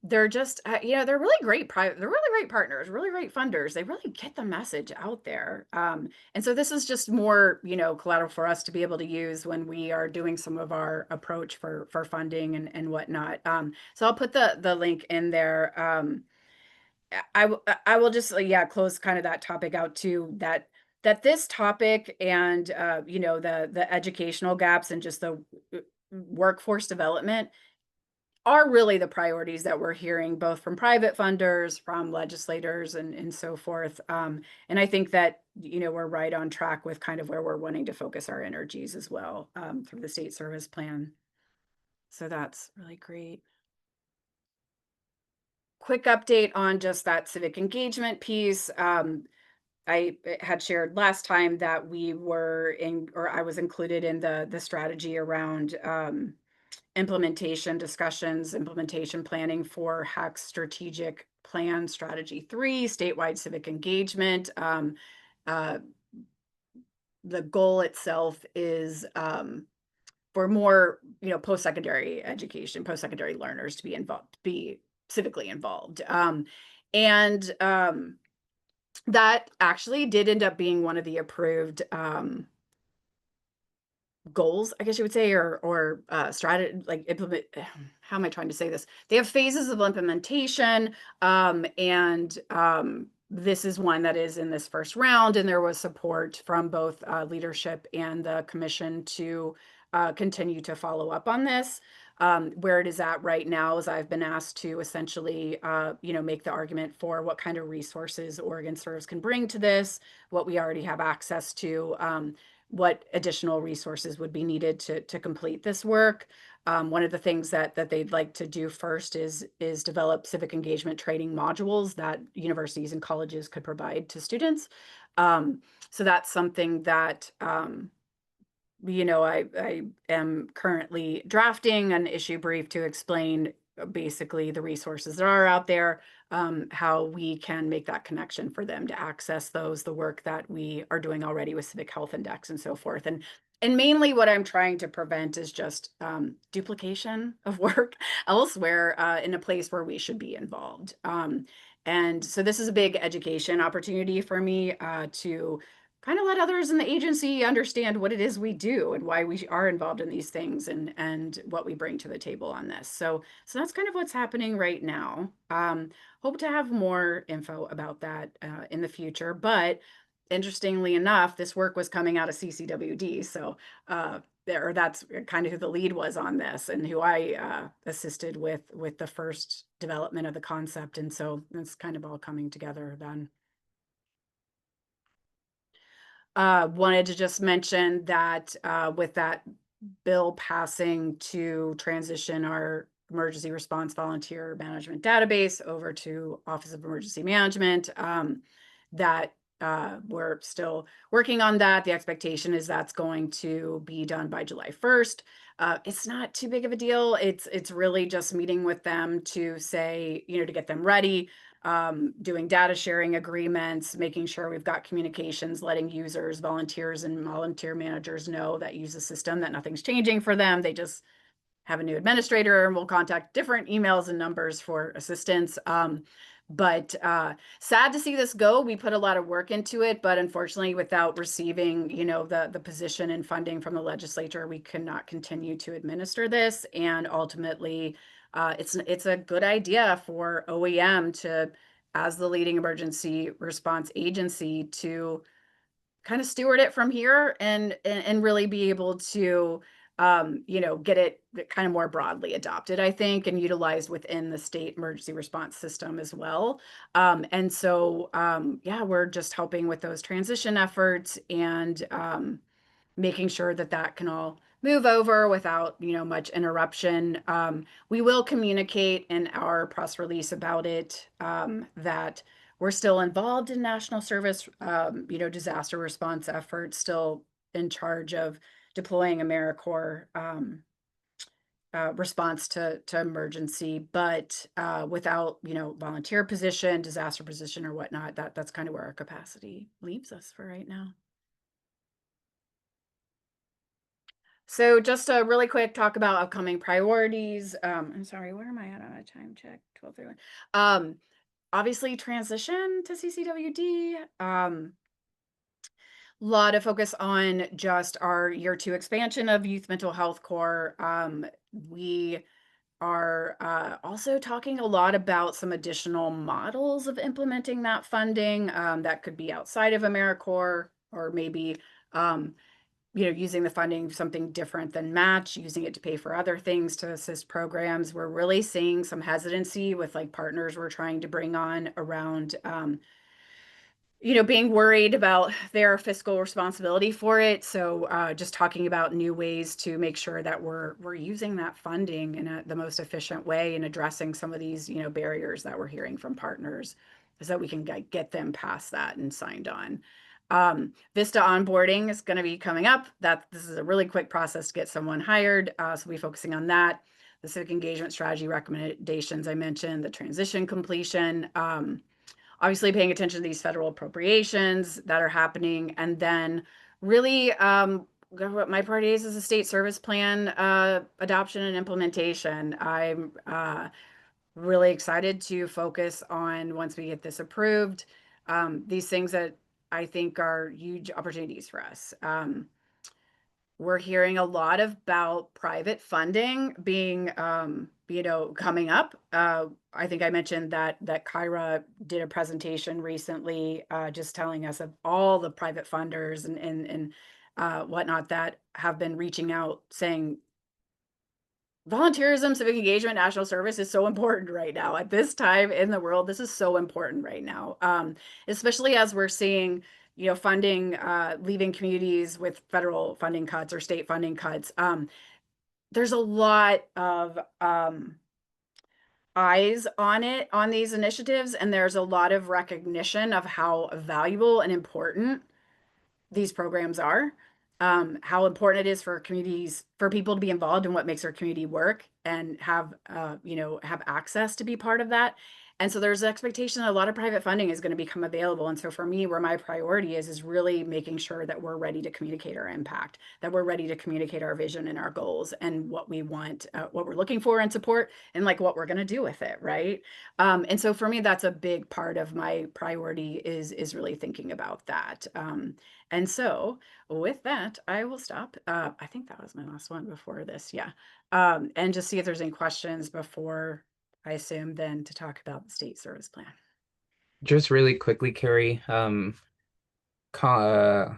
they're just they're really great they're really great partners, really great funders. They really get the message out there. And so this is just more collateral for us to be able to use when we are doing some of our approach for funding and whatnot. So I'll put the link in there. I will just close kind of that topic out too, that this topic and the educational gaps and just the workforce development are really the priorities that we're hearing both from private funders, from legislators, and so forth. And I think that we're right on track with kind of where we're wanting to focus our energies as well, through the state service plan. So that's really great. Quick update on just that civic engagement piece. I had shared last time that we were in, or I was included in the strategy around implementation discussions, implementation planning for HAC's strategic plan strategy 3, statewide civic engagement. Uh, the goal itself is for more, post-secondary education, post-secondary learners to be involved, be civically involved. And that actually did end up being one of the approved goals, I guess you would say, or strategy, like implement. How am I trying to say this? They have phases of implementation, and this is one that is in this first round, and there was support from both leadership and the commission to continue to follow up on this. Where it is at right now is I've been asked to essentially, make the argument for what kind of resources OregonServes can bring to this, what we already have access to, what additional resources would be needed to complete this work. One of the things that they'd like to do first is develop civic engagement training modules that universities and colleges could provide to students. So that's something that I am currently drafting an issue brief to explain basically the resources that are out there, how we can make that connection for them to access those, the work that we are doing already with Civic Health Index and so forth. And mainly what I'm trying to prevent is just duplication of work elsewhere in a place where we should be involved. And so this is a big education opportunity for me to kind of let others in the agency understand what it is we do and why we are involved in these things and what we bring to the table on this. So that's kind of what's happening right now. Hope to have more info about that in the future. But interestingly enough, this work was coming out of CCWD. So that's kind of who the lead was on this and who I assisted with the first development of the concept. And so it's kind of all coming together then. Wanted to just mention that with that bill passing to transition our emergency response volunteer management database over to Office of Emergency Management, that we're still working on that. The expectation is that's going to be done by July 1st. It's not too big of a deal. It's really just meeting with them to say, to get them ready, doing data sharing agreements, making sure we've got communications, letting users, volunteers, and volunteer managers know that use the system, that nothing's changing for them. They just have a new administrator and will contact different emails and numbers for assistance. But sad to see this go. We put a lot of work into it, but unfortunately, without receiving, you know, the position and funding from the legislature, we cannot continue to administer this. And ultimately, it's a good idea for OEM to, as the leading emergency response agency, to kind of steward it from here and really be able to you know, get it kind of more broadly adopted, I think, and utilized within the state emergency response system as well. And so yeah, we're just helping with those transition efforts and making sure that that can all move over without, you know, much interruption. We will communicate in our press release about it, that we're still involved in national service, you know, disaster response efforts, still in charge of deploying AmeriCorps response to emergency, but without, you know, volunteer position, disaster position or whatnot. That's kind of where our capacity leaves us for right now. So just a really quick talk about upcoming priorities. I'm sorry, where am I at on a time check? 12:31. Obviously transition to CCWD. Lot of focus on just our year 2 expansion of Youth Mental Health Corps. We are also talking a lot about some additional models of implementing that funding that could be outside of AmeriCorps, or maybe you know, using the funding something different than match, using it to pay for other things to assist programs. We're really seeing some hesitancy with like partners we're trying to bring on around you know, being worried about their fiscal responsibility for it. So just talking about new ways to make sure that we're using that funding in the most efficient way and addressing some of these, you know, barriers that we're hearing from partners, so that we can get them past that and signed on. Vista onboarding is going to be coming up. This is a really quick process to get someone hired. So we'll be focusing on that. The civic engagement strategy recommendations I mentioned, the transition completion, obviously paying attention to these federal appropriations that are happening, and then really what my priority is a state service plan adoption and implementation. I'm really excited to focus on, once we get this approved, these things that I think are huge opportunities for us. We're hearing a lot about private funding being, you know, coming up. I think I mentioned that Kyra did a presentation recently, just telling us of all the private funders and whatnot that have been reaching out, saying volunteerism, civic engagement, national service is so important right now at this time in the world. This is so important right now, especially as we're seeing, you know, funding leaving communities with federal funding cuts or state funding cuts. There's a lot of eyes on it, on these initiatives, and there's a lot of recognition of how valuable and important these programs are, how important it is for communities, for people to be involved in what makes their community work and have, you know, have access to be part of that. And so there's an expectation that a lot of private funding is going to become available. And so for me, where my priority is really making sure that we're ready to communicate our impact, that we're ready to communicate our vision and our goals and what we want, what we're looking for and support, and like what we're going to do with it, right? And so for me, that's a big part of my priority is really thinking about that. And so with that, I will stop. I think that was my last one before this. Yeah. And just see if there's any questions before I assume then to talk about the state service plan. Just really quickly, Carrie, point of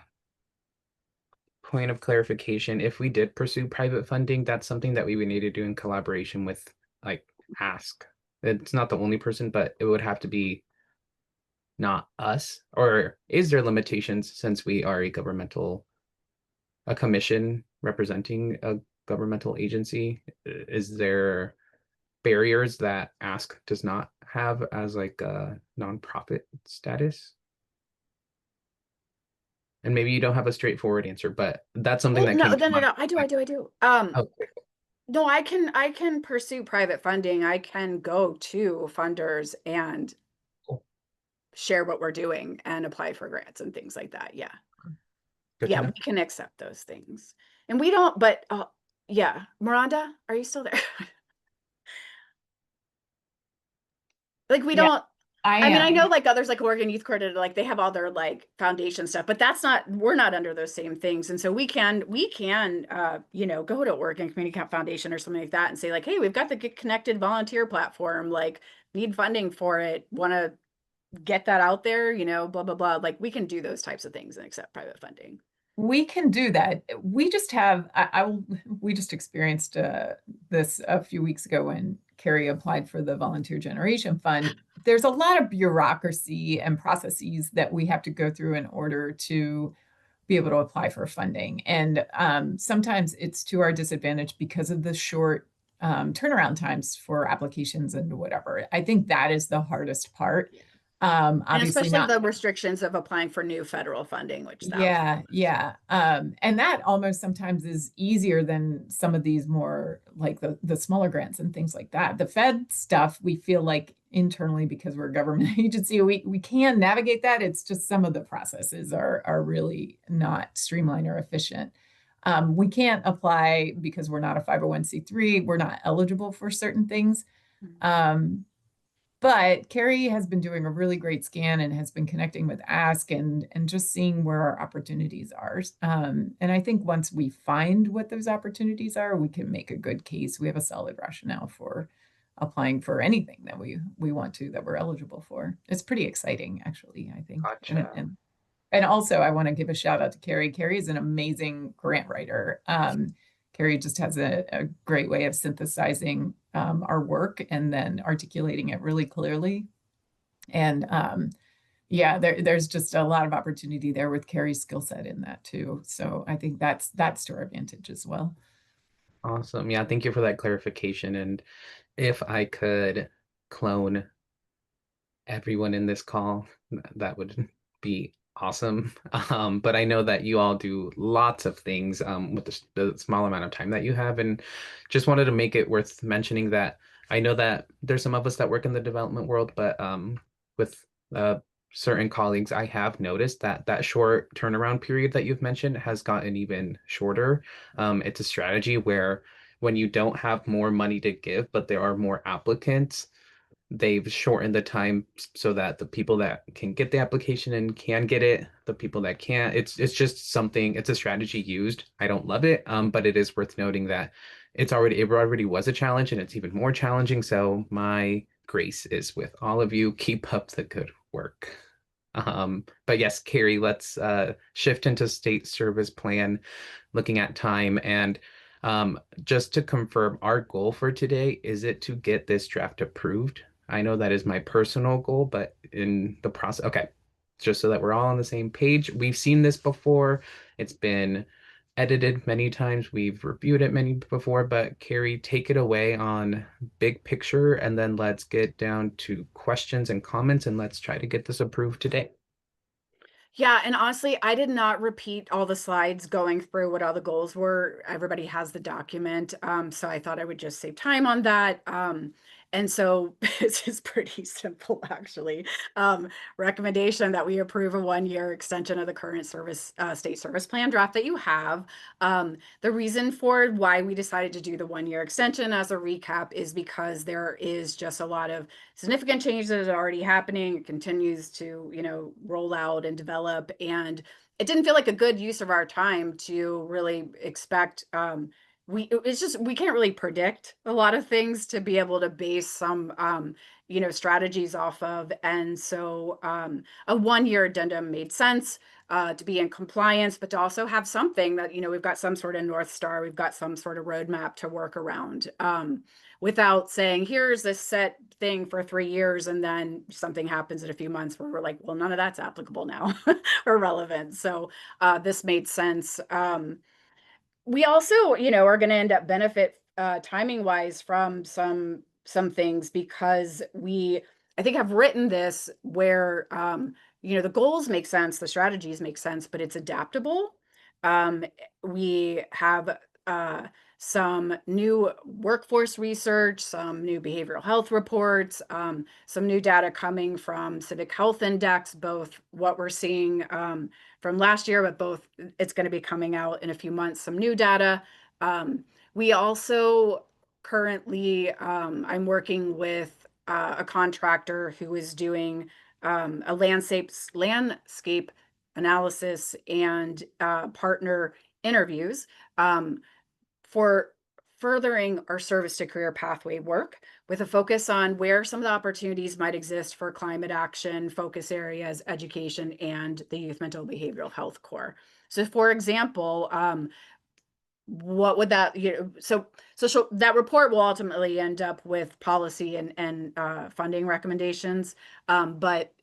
clarification, if we did pursue private funding, that's something that we would need to do in collaboration with, like, Ask. It's not the only person, but it would have to be not us. Or is there limitations since we are a commission representing a governmental agency? Is there barriers that Ask does not have as like a nonprofit status? And maybe you don't have a straightforward answer, but that's something Well, that came to no. mind. I do. Oh, No, I can pursue private funding. I can go to funders and cool. share what we're doing and apply for grants and things like that. Yeah. Good to Yeah, know. we can accept those things. And we don't, but yeah. Miranda, are you still there? Like we Yeah. don't, I mean, I know am. like others like Oregon Youth Credit, like they have all their like foundation stuff, but that's not, we're not under those same things. And so we can, you know, go to Oregon Community Foundation or something like that and say like, hey, we've got the Get Connected volunteer platform, like need funding for it, want to get that out there, you know, blah, blah, blah. Like we can do those types of things and accept private funding. We can do that. We just have, we just experienced this a few weeks ago when Carrie applied for the Volunteer Generation Fund. There's a lot of bureaucracy and processes that we have to go through in order to be able to apply for funding. And sometimes it's to our disadvantage because of the short turnaround times for applications and whatever. I think that is the hardest part. Yeah. And Obviously especially not. the restrictions of applying for new federal funding, which that. Yeah, yeah. And that almost sometimes is easier than some of these more like the smaller grants and things like that. The Fed stuff, we feel like internally because we're a government agency, we can navigate that. It's just some of the processes are really not streamlined or efficient. We can't apply because we're not a 501c3. We're not eligible for certain things. But Carrie has been doing a really great scan and has been connecting with Ask and just seeing where our opportunities are. And I think once we find what those opportunities are, we can make a good case. We have a solid rationale for applying for anything that we want to, that we're eligible for. It's pretty exciting, actually, I think. Gotcha. And also I want to give a shout out to Carrie. Carrie is an amazing grant writer. Carrie just has a great way of synthesizing our work and then articulating it really clearly. And yeah, there's just a lot of opportunity there with Carrie's skill set in that too. So I think that's to our advantage as well. Awesome. Yeah, thank you for that clarification. And if I could clone everyone in this call, that would be awesome. But I know that you all do lots of things with the small amount of time that you have, and just wanted to make it worth mentioning that I know that there's some of us that work in the development world, but with certain colleagues, I have noticed that that short turnaround period that you've mentioned has gotten even shorter. It's a strategy where when you don't have more money to give, but there are more applicants, they've shortened the time so that the people that can get the application and can get it, the people that can't, it's just something, it's a strategy used. I don't love it, but it is worth noting that it already was a challenge and it's even more challenging. So my grace is with all of you. Keep up the good work. But yes, Carrie, let's shift into state service plan, looking at time. And just to confirm, our goal for today, is it to get this draft approved? I know that is my personal goal, but in the process, okay, just so that we're all on the same page. We've seen this before. It's been edited many times. We've reviewed it many before, but Carrie, take it away on big picture, and then let's get down to questions and comments, and let's try to get this approved today. Yeah, and honestly, I did not repeat all the slides going through what all the goals were. Everybody has the document, so I thought I would just save time on that. And so this is pretty simple, actually. Recommendation that we approve a 1-year extension of the current state service plan draft that you have. The reason for why we decided to do the 1-year extension as a recap is because there is just a lot of significant changes that are already happening. It continues to, you know, roll out and develop, and it didn't feel like a good use of our time to really expect it's just we can't really predict a lot of things to be able to base some you know, strategies off of. And so a 1-year addendum made sense to be in compliance, but to also have something that, you know, we've got some sort of North Star, we've got some sort of roadmap to work around, without saying, here's this set thing for 3 years, and then something happens in a few months where we're like, well, none of that's applicable now or relevant. So this made sense. We also, you know, are going to end up benefit timing wise from some things, because we, I think, have written this where you know, the goals make sense, the strategies make sense, but it's adaptable. We have some new workforce research, some new behavioral health reports, some new data coming from Civic Health Index, both what we're seeing from last year, but both it's going to be coming out in a few months, some new data. We also currently, I'm working with a contractor who is doing a landscape analysis and partner interviews for furthering our service to career pathway work with a focus on where some of the opportunities might exist for climate action, focus areas, education, and the youth mental behavioral health core. So for example, what would that, so that report will ultimately end up with policy and funding recommendations. But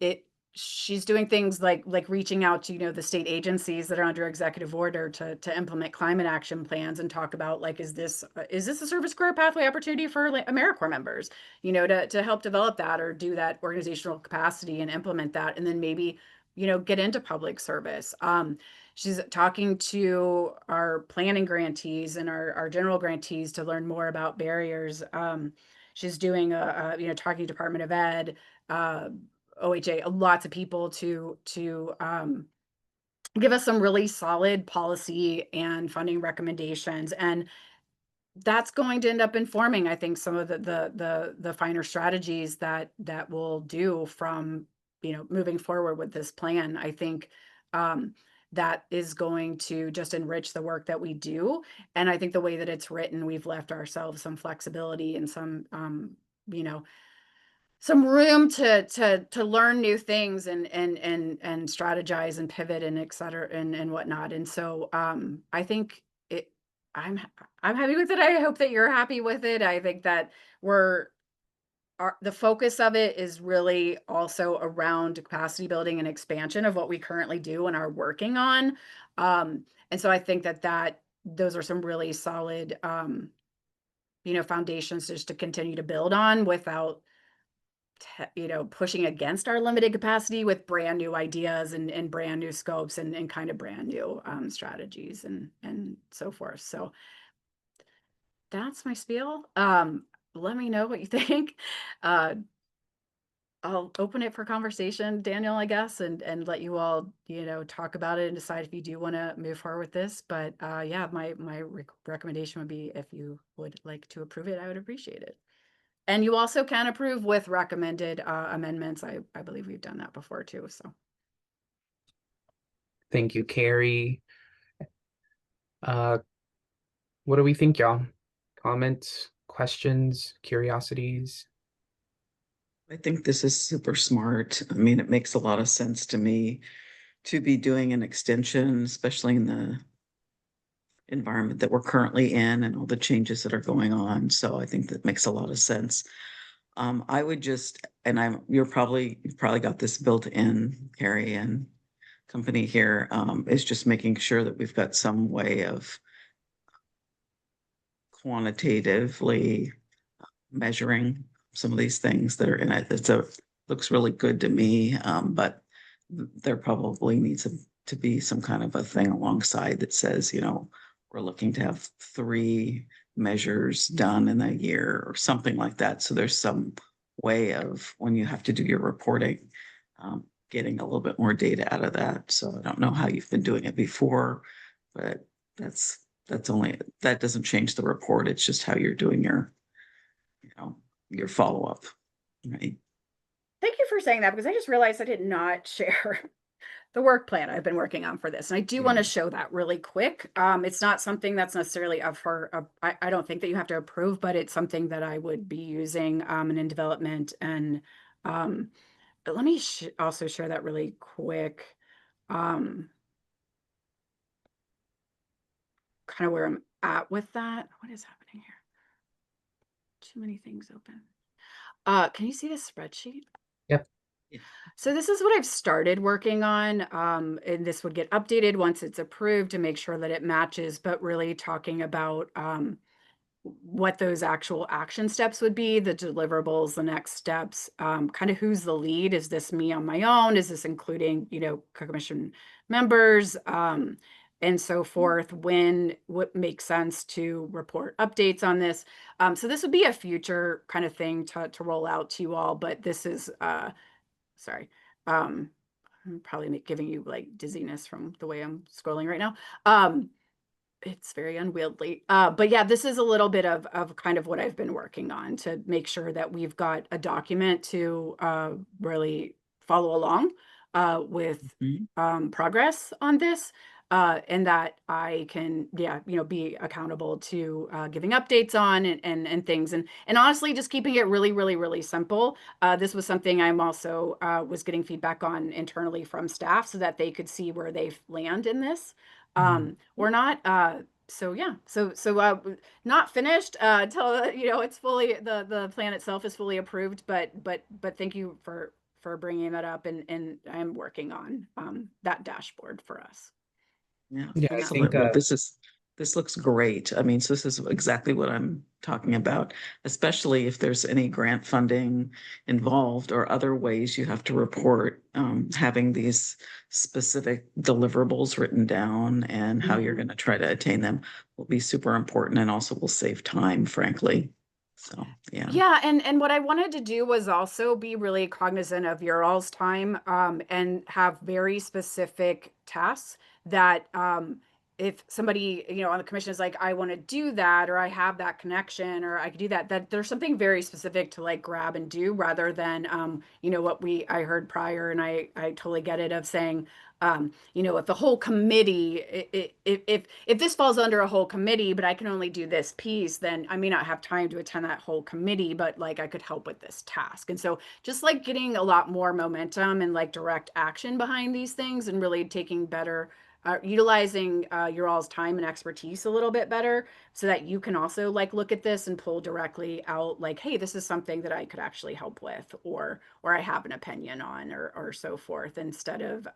she's doing things like reaching out to, the state agencies that are under executive order to implement climate action plans and talk about, like, is this a service career pathway opportunity for AmeriCorps members, to help develop that or do that organizational capacity and implement that, and then maybe, get into public service. She's talking to our planning grantees and our general grantees to learn more about barriers. She's doing talking to Department of Ed, OHA, lots of people to give us some really solid policy and funding recommendations. And that's going to end up informing, I think, some of the finer strategies that we'll do from, moving forward with this plan. I think that is going to just enrich the work that we do. And I think the way that it's written, we've left ourselves some flexibility and some, some room to learn new things and strategize and pivot and et cetera and whatnot. And so I think I'm happy with it. I hope that you're happy with it. I think that the focus of it is really also around capacity building and expansion of what we currently do and are working on. And so I think that those are some really solid, foundations just to continue to build on without, pushing against our limited capacity with brand new ideas and brand new scopes and kind of brand new strategies and so forth. So that's my spiel. Let me know what you think. I'll open it for conversation, Daniel, I guess, and let you all, talk about it and decide if you do want to move forward with this. But yeah, my recommendation would be, if you would like to approve it, I would appreciate it. And you also can approve with recommended amendments. I believe we've done that before too. So Thank you, Carrie. What do we think, y'all? Comments, questions, curiosities? I think this is super smart. I mean, it makes a lot of sense to me to be doing an extension, especially in the environment that we're currently in and all the changes that are going on. So I think that makes a lot of sense. I would just, and you've probably got this built in, Carrie and company here, is just making sure that we've got some way of quantitatively measuring some of these things that are in it. Looks really good to me, but there probably needs to be some kind of a thing alongside that says, we're looking to have 3 measures done in a year or something like that. So there's some way of, when you have to do your reporting, getting a little bit more data out of that. So I don't know how you've been doing it before, but that doesn't change the report. It's just how you're doing your follow-up, right? thank you for saying that, because I just realized I did not share the work plan I've been working on for this. And I do want to show that really quick. It's not something that's necessarily up for, I don't think that you have to approve, but it's something that I would be using and in development. And but let me also share that really quick. Kind of where I'm at with that. What is happening here? Too many things open. Can you see this spreadsheet? Yep. So this is what I've started working on, and this would get updated once it's approved to make sure that it matches, but really talking about what those actual action steps would be, the deliverables, the next steps, kind of who's the lead. Is this me on my own? Is this including, commission members, and so forth, what makes sense to report updates on this. So this would be a future kind of thing to roll out to you all, but this is, sorry, I'm probably giving you like dizziness from the way I'm scrolling right now. it's very unwieldy. But yeah, this is a little bit of kind of what I've been working on to make sure that we've got a document to really follow along with Mhm. progress on this. And that I can, yeah, be accountable to giving updates on and things, and honestly, just keeping it really, really, really simple. This was something I'm also was getting feedback on internally from staff so that they could see where they land in this. We're not so yeah, not finished till it's fully the plan itself is fully approved, but thank you for bringing that up, and I'm working on that dashboard for us. Yeah, Yeah, I excellent. think Well, this looks great. I mean, so this is exactly what I'm talking about, especially if there's any grant funding involved or other ways you have to report, having these specific deliverables written down and how you're Mhm. going to try to attain them will be super important and also will save time, frankly. So, yeah. Yeah, and what I wanted to do was also be really cognizant of your all's time, and have very specific tasks that if somebody, on the commission is like, I want to do that, or I have that connection, or I could do that, that there's something very specific to like grab and do rather than what I heard prior, and I totally get it of saying, if the whole committee, if this falls under a whole committee, but I can only do this piece, then I may not have time to attend that whole committee, but like I could help with this task. And so just like getting a lot more momentum and like direct action behind these things and really taking better utilizing your all's time and expertise a little bit better so that you can also like look at this and pull directly out like, hey, this is something that I could actually help with, or I have an opinion on, or so forth, instead of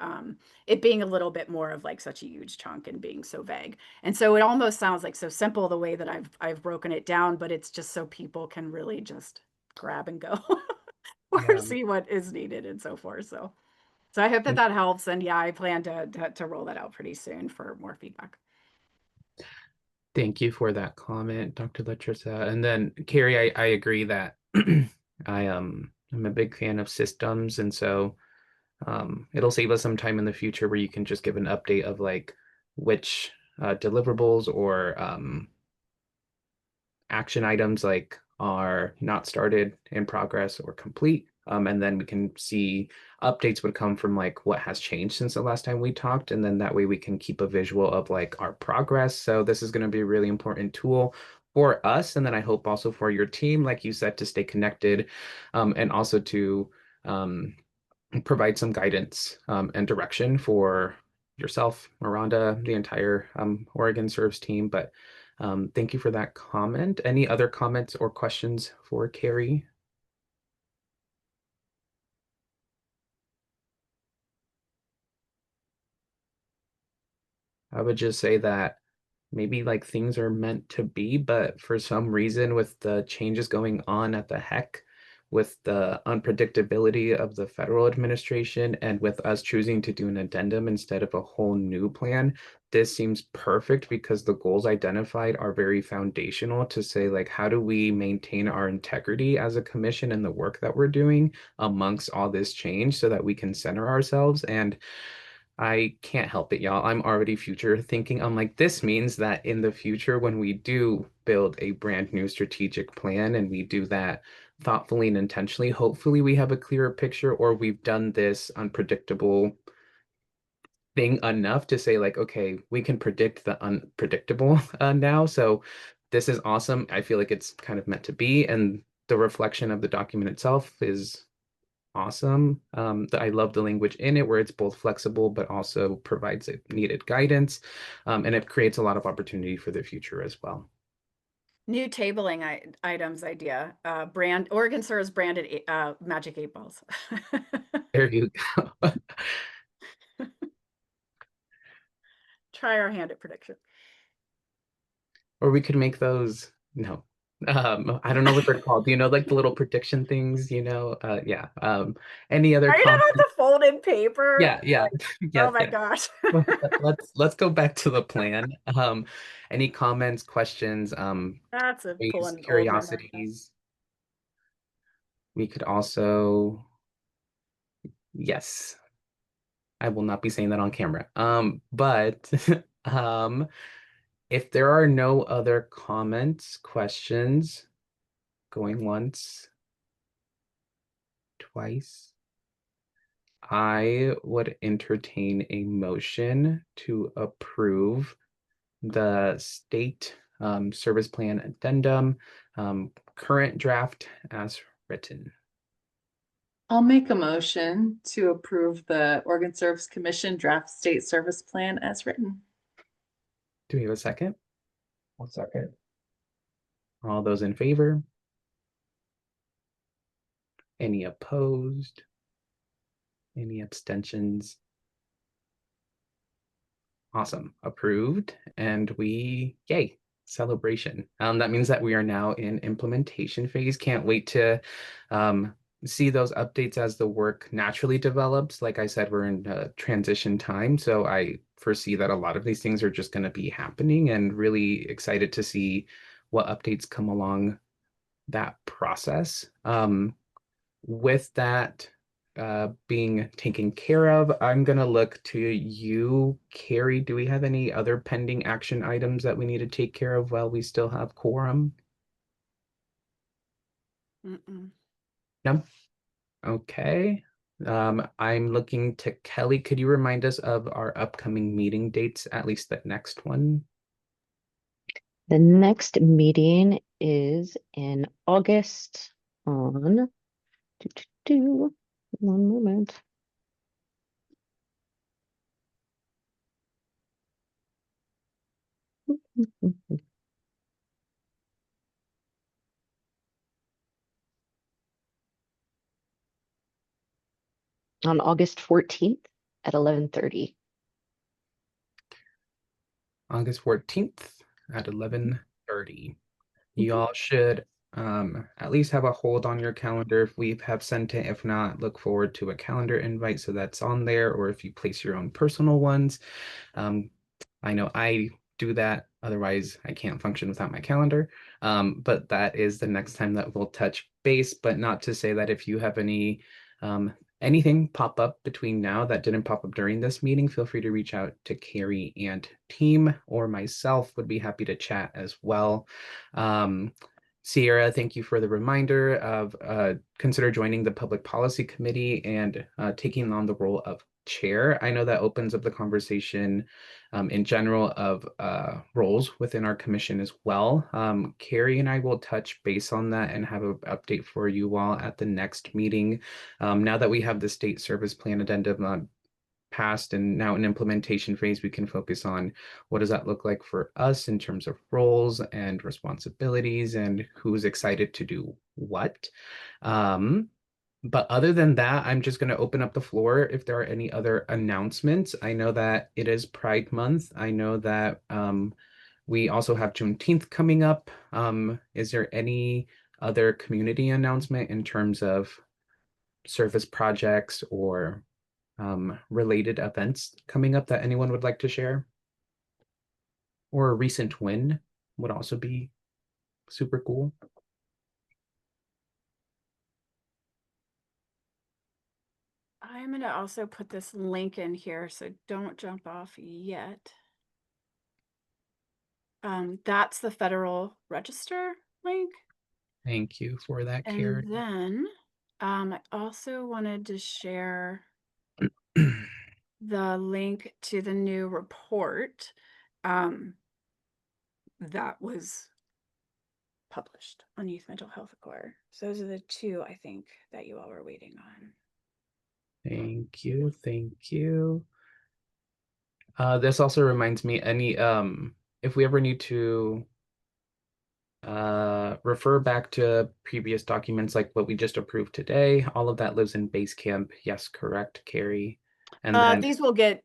it being a little bit more of like such a huge chunk and being so vague. And so it almost sounds like so simple the way that I've broken it down, but it's just so people can really just grab and go or yeah, see what is needed and so forth. So I hope that thank, that helps. And yeah, I plan to roll that out pretty soon for more feedback. thank you for that comment, Dr. Latrissa. And then Carrie, I agree that I'm a big fan of systems, and so it'll save us some time in the future where you can just give an update of like which deliverables or action items like are not started, in progress, or complete. And then we can see updates would come from like what has changed since the last time we talked. And then that way we can keep a visual of like our progress. So this is going to be a really important tool for us. And then I hope also for your team, like you said, to stay connected, and also to um, provide some guidance and direction for yourself, Miranda, the entire OregonServes team. But thank you for that comment. Any other comments or questions for Carrie? I would just say that maybe like things are meant to be, but for some reason, with the changes going on at the HEC, with the unpredictability of the federal administration, and with us choosing to do an addendum instead of a whole new plan, this seems perfect because the goals identified are very foundational to say, like, how do we maintain our integrity as a commission and the work that we're doing amongst all this change so that we can center ourselves. And I can't help it, y'all. I'm already future thinking. I'm like, this means that in the future, when we do build a brand new strategic plan and we do that thoughtfully and intentionally, hopefully we have a clearer picture, or we've done this unpredictable thing enough to say, like, okay, we can predict the unpredictable now. So this is awesome. I feel like it's kind of meant to be. And the reflection of the document itself is awesome. I love the language in it where it's both flexible but also provides it needed guidance, and it creates a lot of opportunity for the future as well. New tabling items idea. Brand Oregon serves branded magic 8 balls. There you go. Try our hand at prediction. Or we could make those, no. I don't know what they're called. Like the little prediction things, yeah. Any other Are you talking about comments? the folded paper? Yeah, yeah. Oh Yes, my yes. gosh. Let's go back to the plan. Any comments, questions, That's ways, pulling old momentum. curiosities? We could also, yes, I will not be saying that on camera. But um, If there are no other comments, questions, going once, twice, I would entertain a motion to approve the state service plan addendum, current draft as written. I'll make a motion to approve the OregonServes Commission draft state service plan as written. Do we have a second? One second. All those in favor? Any opposed? Any abstentions? Awesome. Approved. And yay, celebration. That means that we are now in implementation phase. Can't wait to see those updates as the work naturally develops. Like I said, we're in a transition time. So I foresee that a lot of these things are just going to be happening, and really excited to see what updates come along that process. With that being taken care of, I'm going to look to you, Carrie. Do we have any other pending action items that we need to take care of while we still have quorum? Mm-mm. No? Okay. I'm looking to Kelly. Could you remind us of our upcoming meeting dates, at least the next one? The next meeting is in August on one moment. On August 14th at 11:30. August 14th at 11:30. You all should at least have a hold on your calendar if we have sent it. If not, look forward to a calendar invite so that's on there, or if you place your own personal ones. I know I do that. Otherwise, I can't function without my calendar. But that is the next time that we'll touch base, but not to say that if you have anything pop up between now that didn't pop up during this meeting, feel free to reach out to Carrie and team, or myself would be happy to chat as well. Sierra, thank you for the reminder of consider joining the Public Policy Committee and taking on the role of chair. I know that opens up the conversation in general of roles within our commission as well. Carrie and I will touch base on that and have an update for you all at the next meeting. Now that we have the state service plan addendum passed and now in implementation phase, we can focus on what does that look like for us in terms of roles and responsibilities and who's excited to do what. But other than that, I'm just going to open up the floor if there are any other announcements. I know that it is Pride Month. I know that we also have Juneteenth coming up. Is there any other community announcement in terms of service projects or related events coming up that anyone would like to share? Or a recent win would also be super cool. I'm going to also put this link in here, so don't jump off yet. That's the Federal Register link. Thank you for that, Carrie. And then I also wanted to share the link to the new report that was published on Youth Mental Health Corps. So those are the two, I think, that you all were waiting on. Thank you. Thank you. This also reminds me, if we ever need to refer back to previous documents like what we just approved today, all of that lives in Basecamp. Yes, correct, Carrie. And then These will get,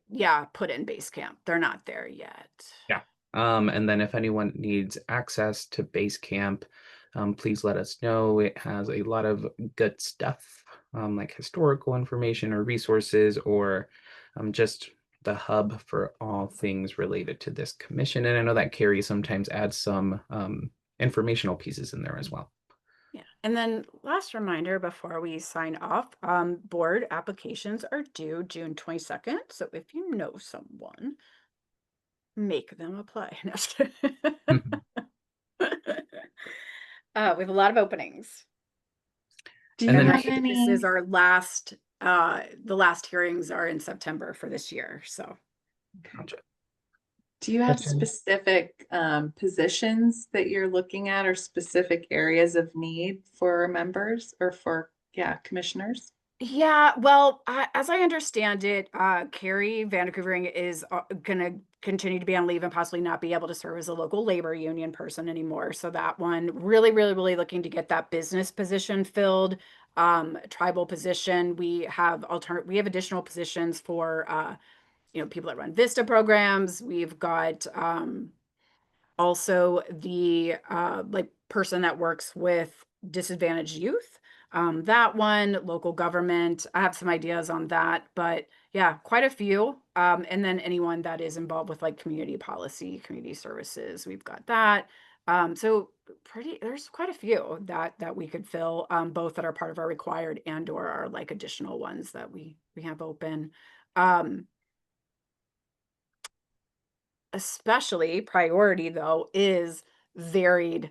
put in Basecamp. They're not there yet. yeah. And then if anyone needs access to Basecamp, please let us know. It has a lot of good stuff, like historical information or resources, or just the hub for all things related to this commission. And I know that Carrie sometimes adds some informational pieces in there as well. Yeah. And then last reminder before we sign off, board applications are due June 22nd. So if you know someone make them apply. No, just kidding. We have a lot of openings. Do And you then have This is any? our last, the last hearings are in September for this year, so. Gotcha. Do you have Question? specific positions that you're looking at or specific areas of need for members or for, yeah, commissioners? Yeah, well, as I understand it, Carrie Vanderkoovering is gonna continue to be on leave and possibly not be able to serve as a local labor union person anymore. So that one, really, really, really looking to get that business position filled, tribal position. We have additional positions for, people that run Vista programs. We've got, also the like person that works with disadvantaged youth, that one, local government. I have some ideas on that, but yeah, quite a few. And then anyone that is involved with like community policy, community services, we've got that. So there's quite a few that we could fill, both that are part of our required and or are like additional ones that we have open. Especially priority though is varied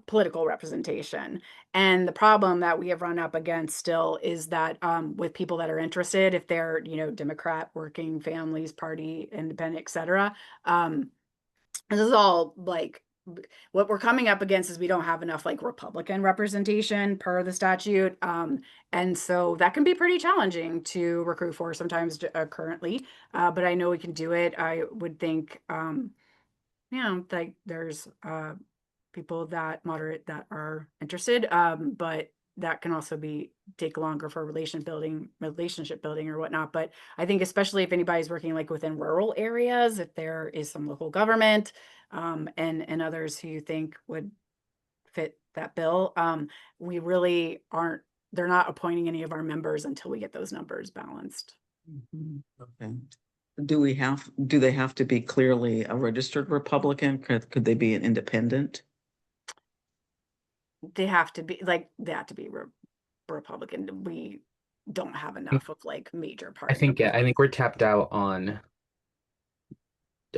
political representation. And the problem that we have run up against still is that, with people that are interested, if they're, Democrat, working families, party, independent, etc., this is all like what we're coming up against is we don't have enough like Republican representation per the statute. And so that can be pretty challenging to recruit for sometimes, currently. But I know we can do it. I would think, like there's people that moderate that are interested. But that can also take longer for relationship building or whatnot. But I think especially if anybody's working like within rural areas, if there is some local government, and others who you think would fit that bill, we really aren't, they're not appointing any of our members until we get those numbers balanced. Mhm. Okay. Do they have to be clearly a registered Republican? Could they be an independent? They have to be Republican. We don't have enough of like major I party. think, yeah, I think we're tapped out on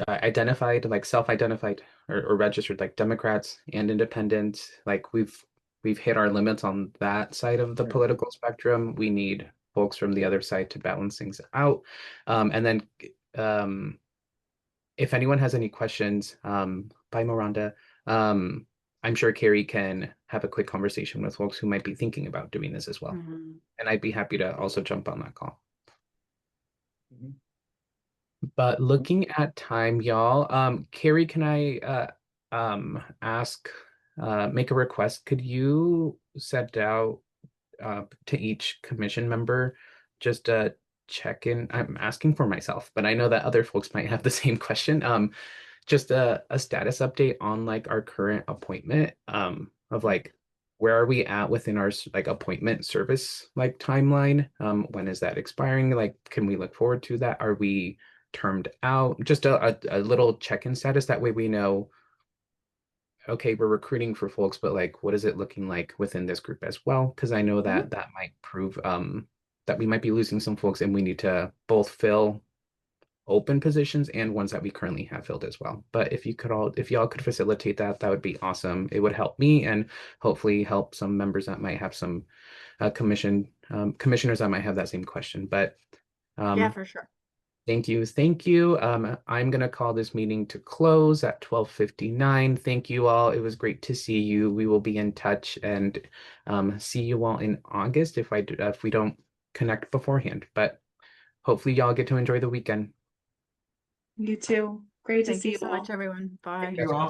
identified, like self-identified or registered like Democrats and independents. Like we've hit our limits on that side of the Right. political spectrum. We need folks from the other side to balance things out. And then if anyone has any questions, by Miranda, I'm sure Carrie can have a quick conversation with folks who might be thinking about doing this as well. Mhm. And I'd be happy to also jump on that call. Mhm. But looking at time, y'all, Carrie, can I ask, make a request? Could you send out to each commission member just a check-in? I'm asking for myself, but I know that other folks might have the same question. Just a status update on like our current appointment, of like where are we at within our like appointment service like timeline? When is that expiring? Like, can we look forward to that? Are we termed out? Just a little check-in status. That way we know, okay, we're recruiting for folks, but like, what is it looking like within this group as well? Because I know that that might prove that we might be losing some folks, and we need to both fill open positions and ones that we currently have filled as well. But if y'all could facilitate that, that would be awesome. It would help me and hopefully help some members that might have some commissioners that might have that same question. But Yeah, um, for sure. thank you. Thank you. I'm going to call this meeting to close at 12:59. Thank you all. It was great to see you. We will be in touch and see you all in August if we don't connect beforehand. But hopefully y'all get to enjoy the weekend. You too. Great to Thank see you you so all. much, everyone. Bye. Thank you all.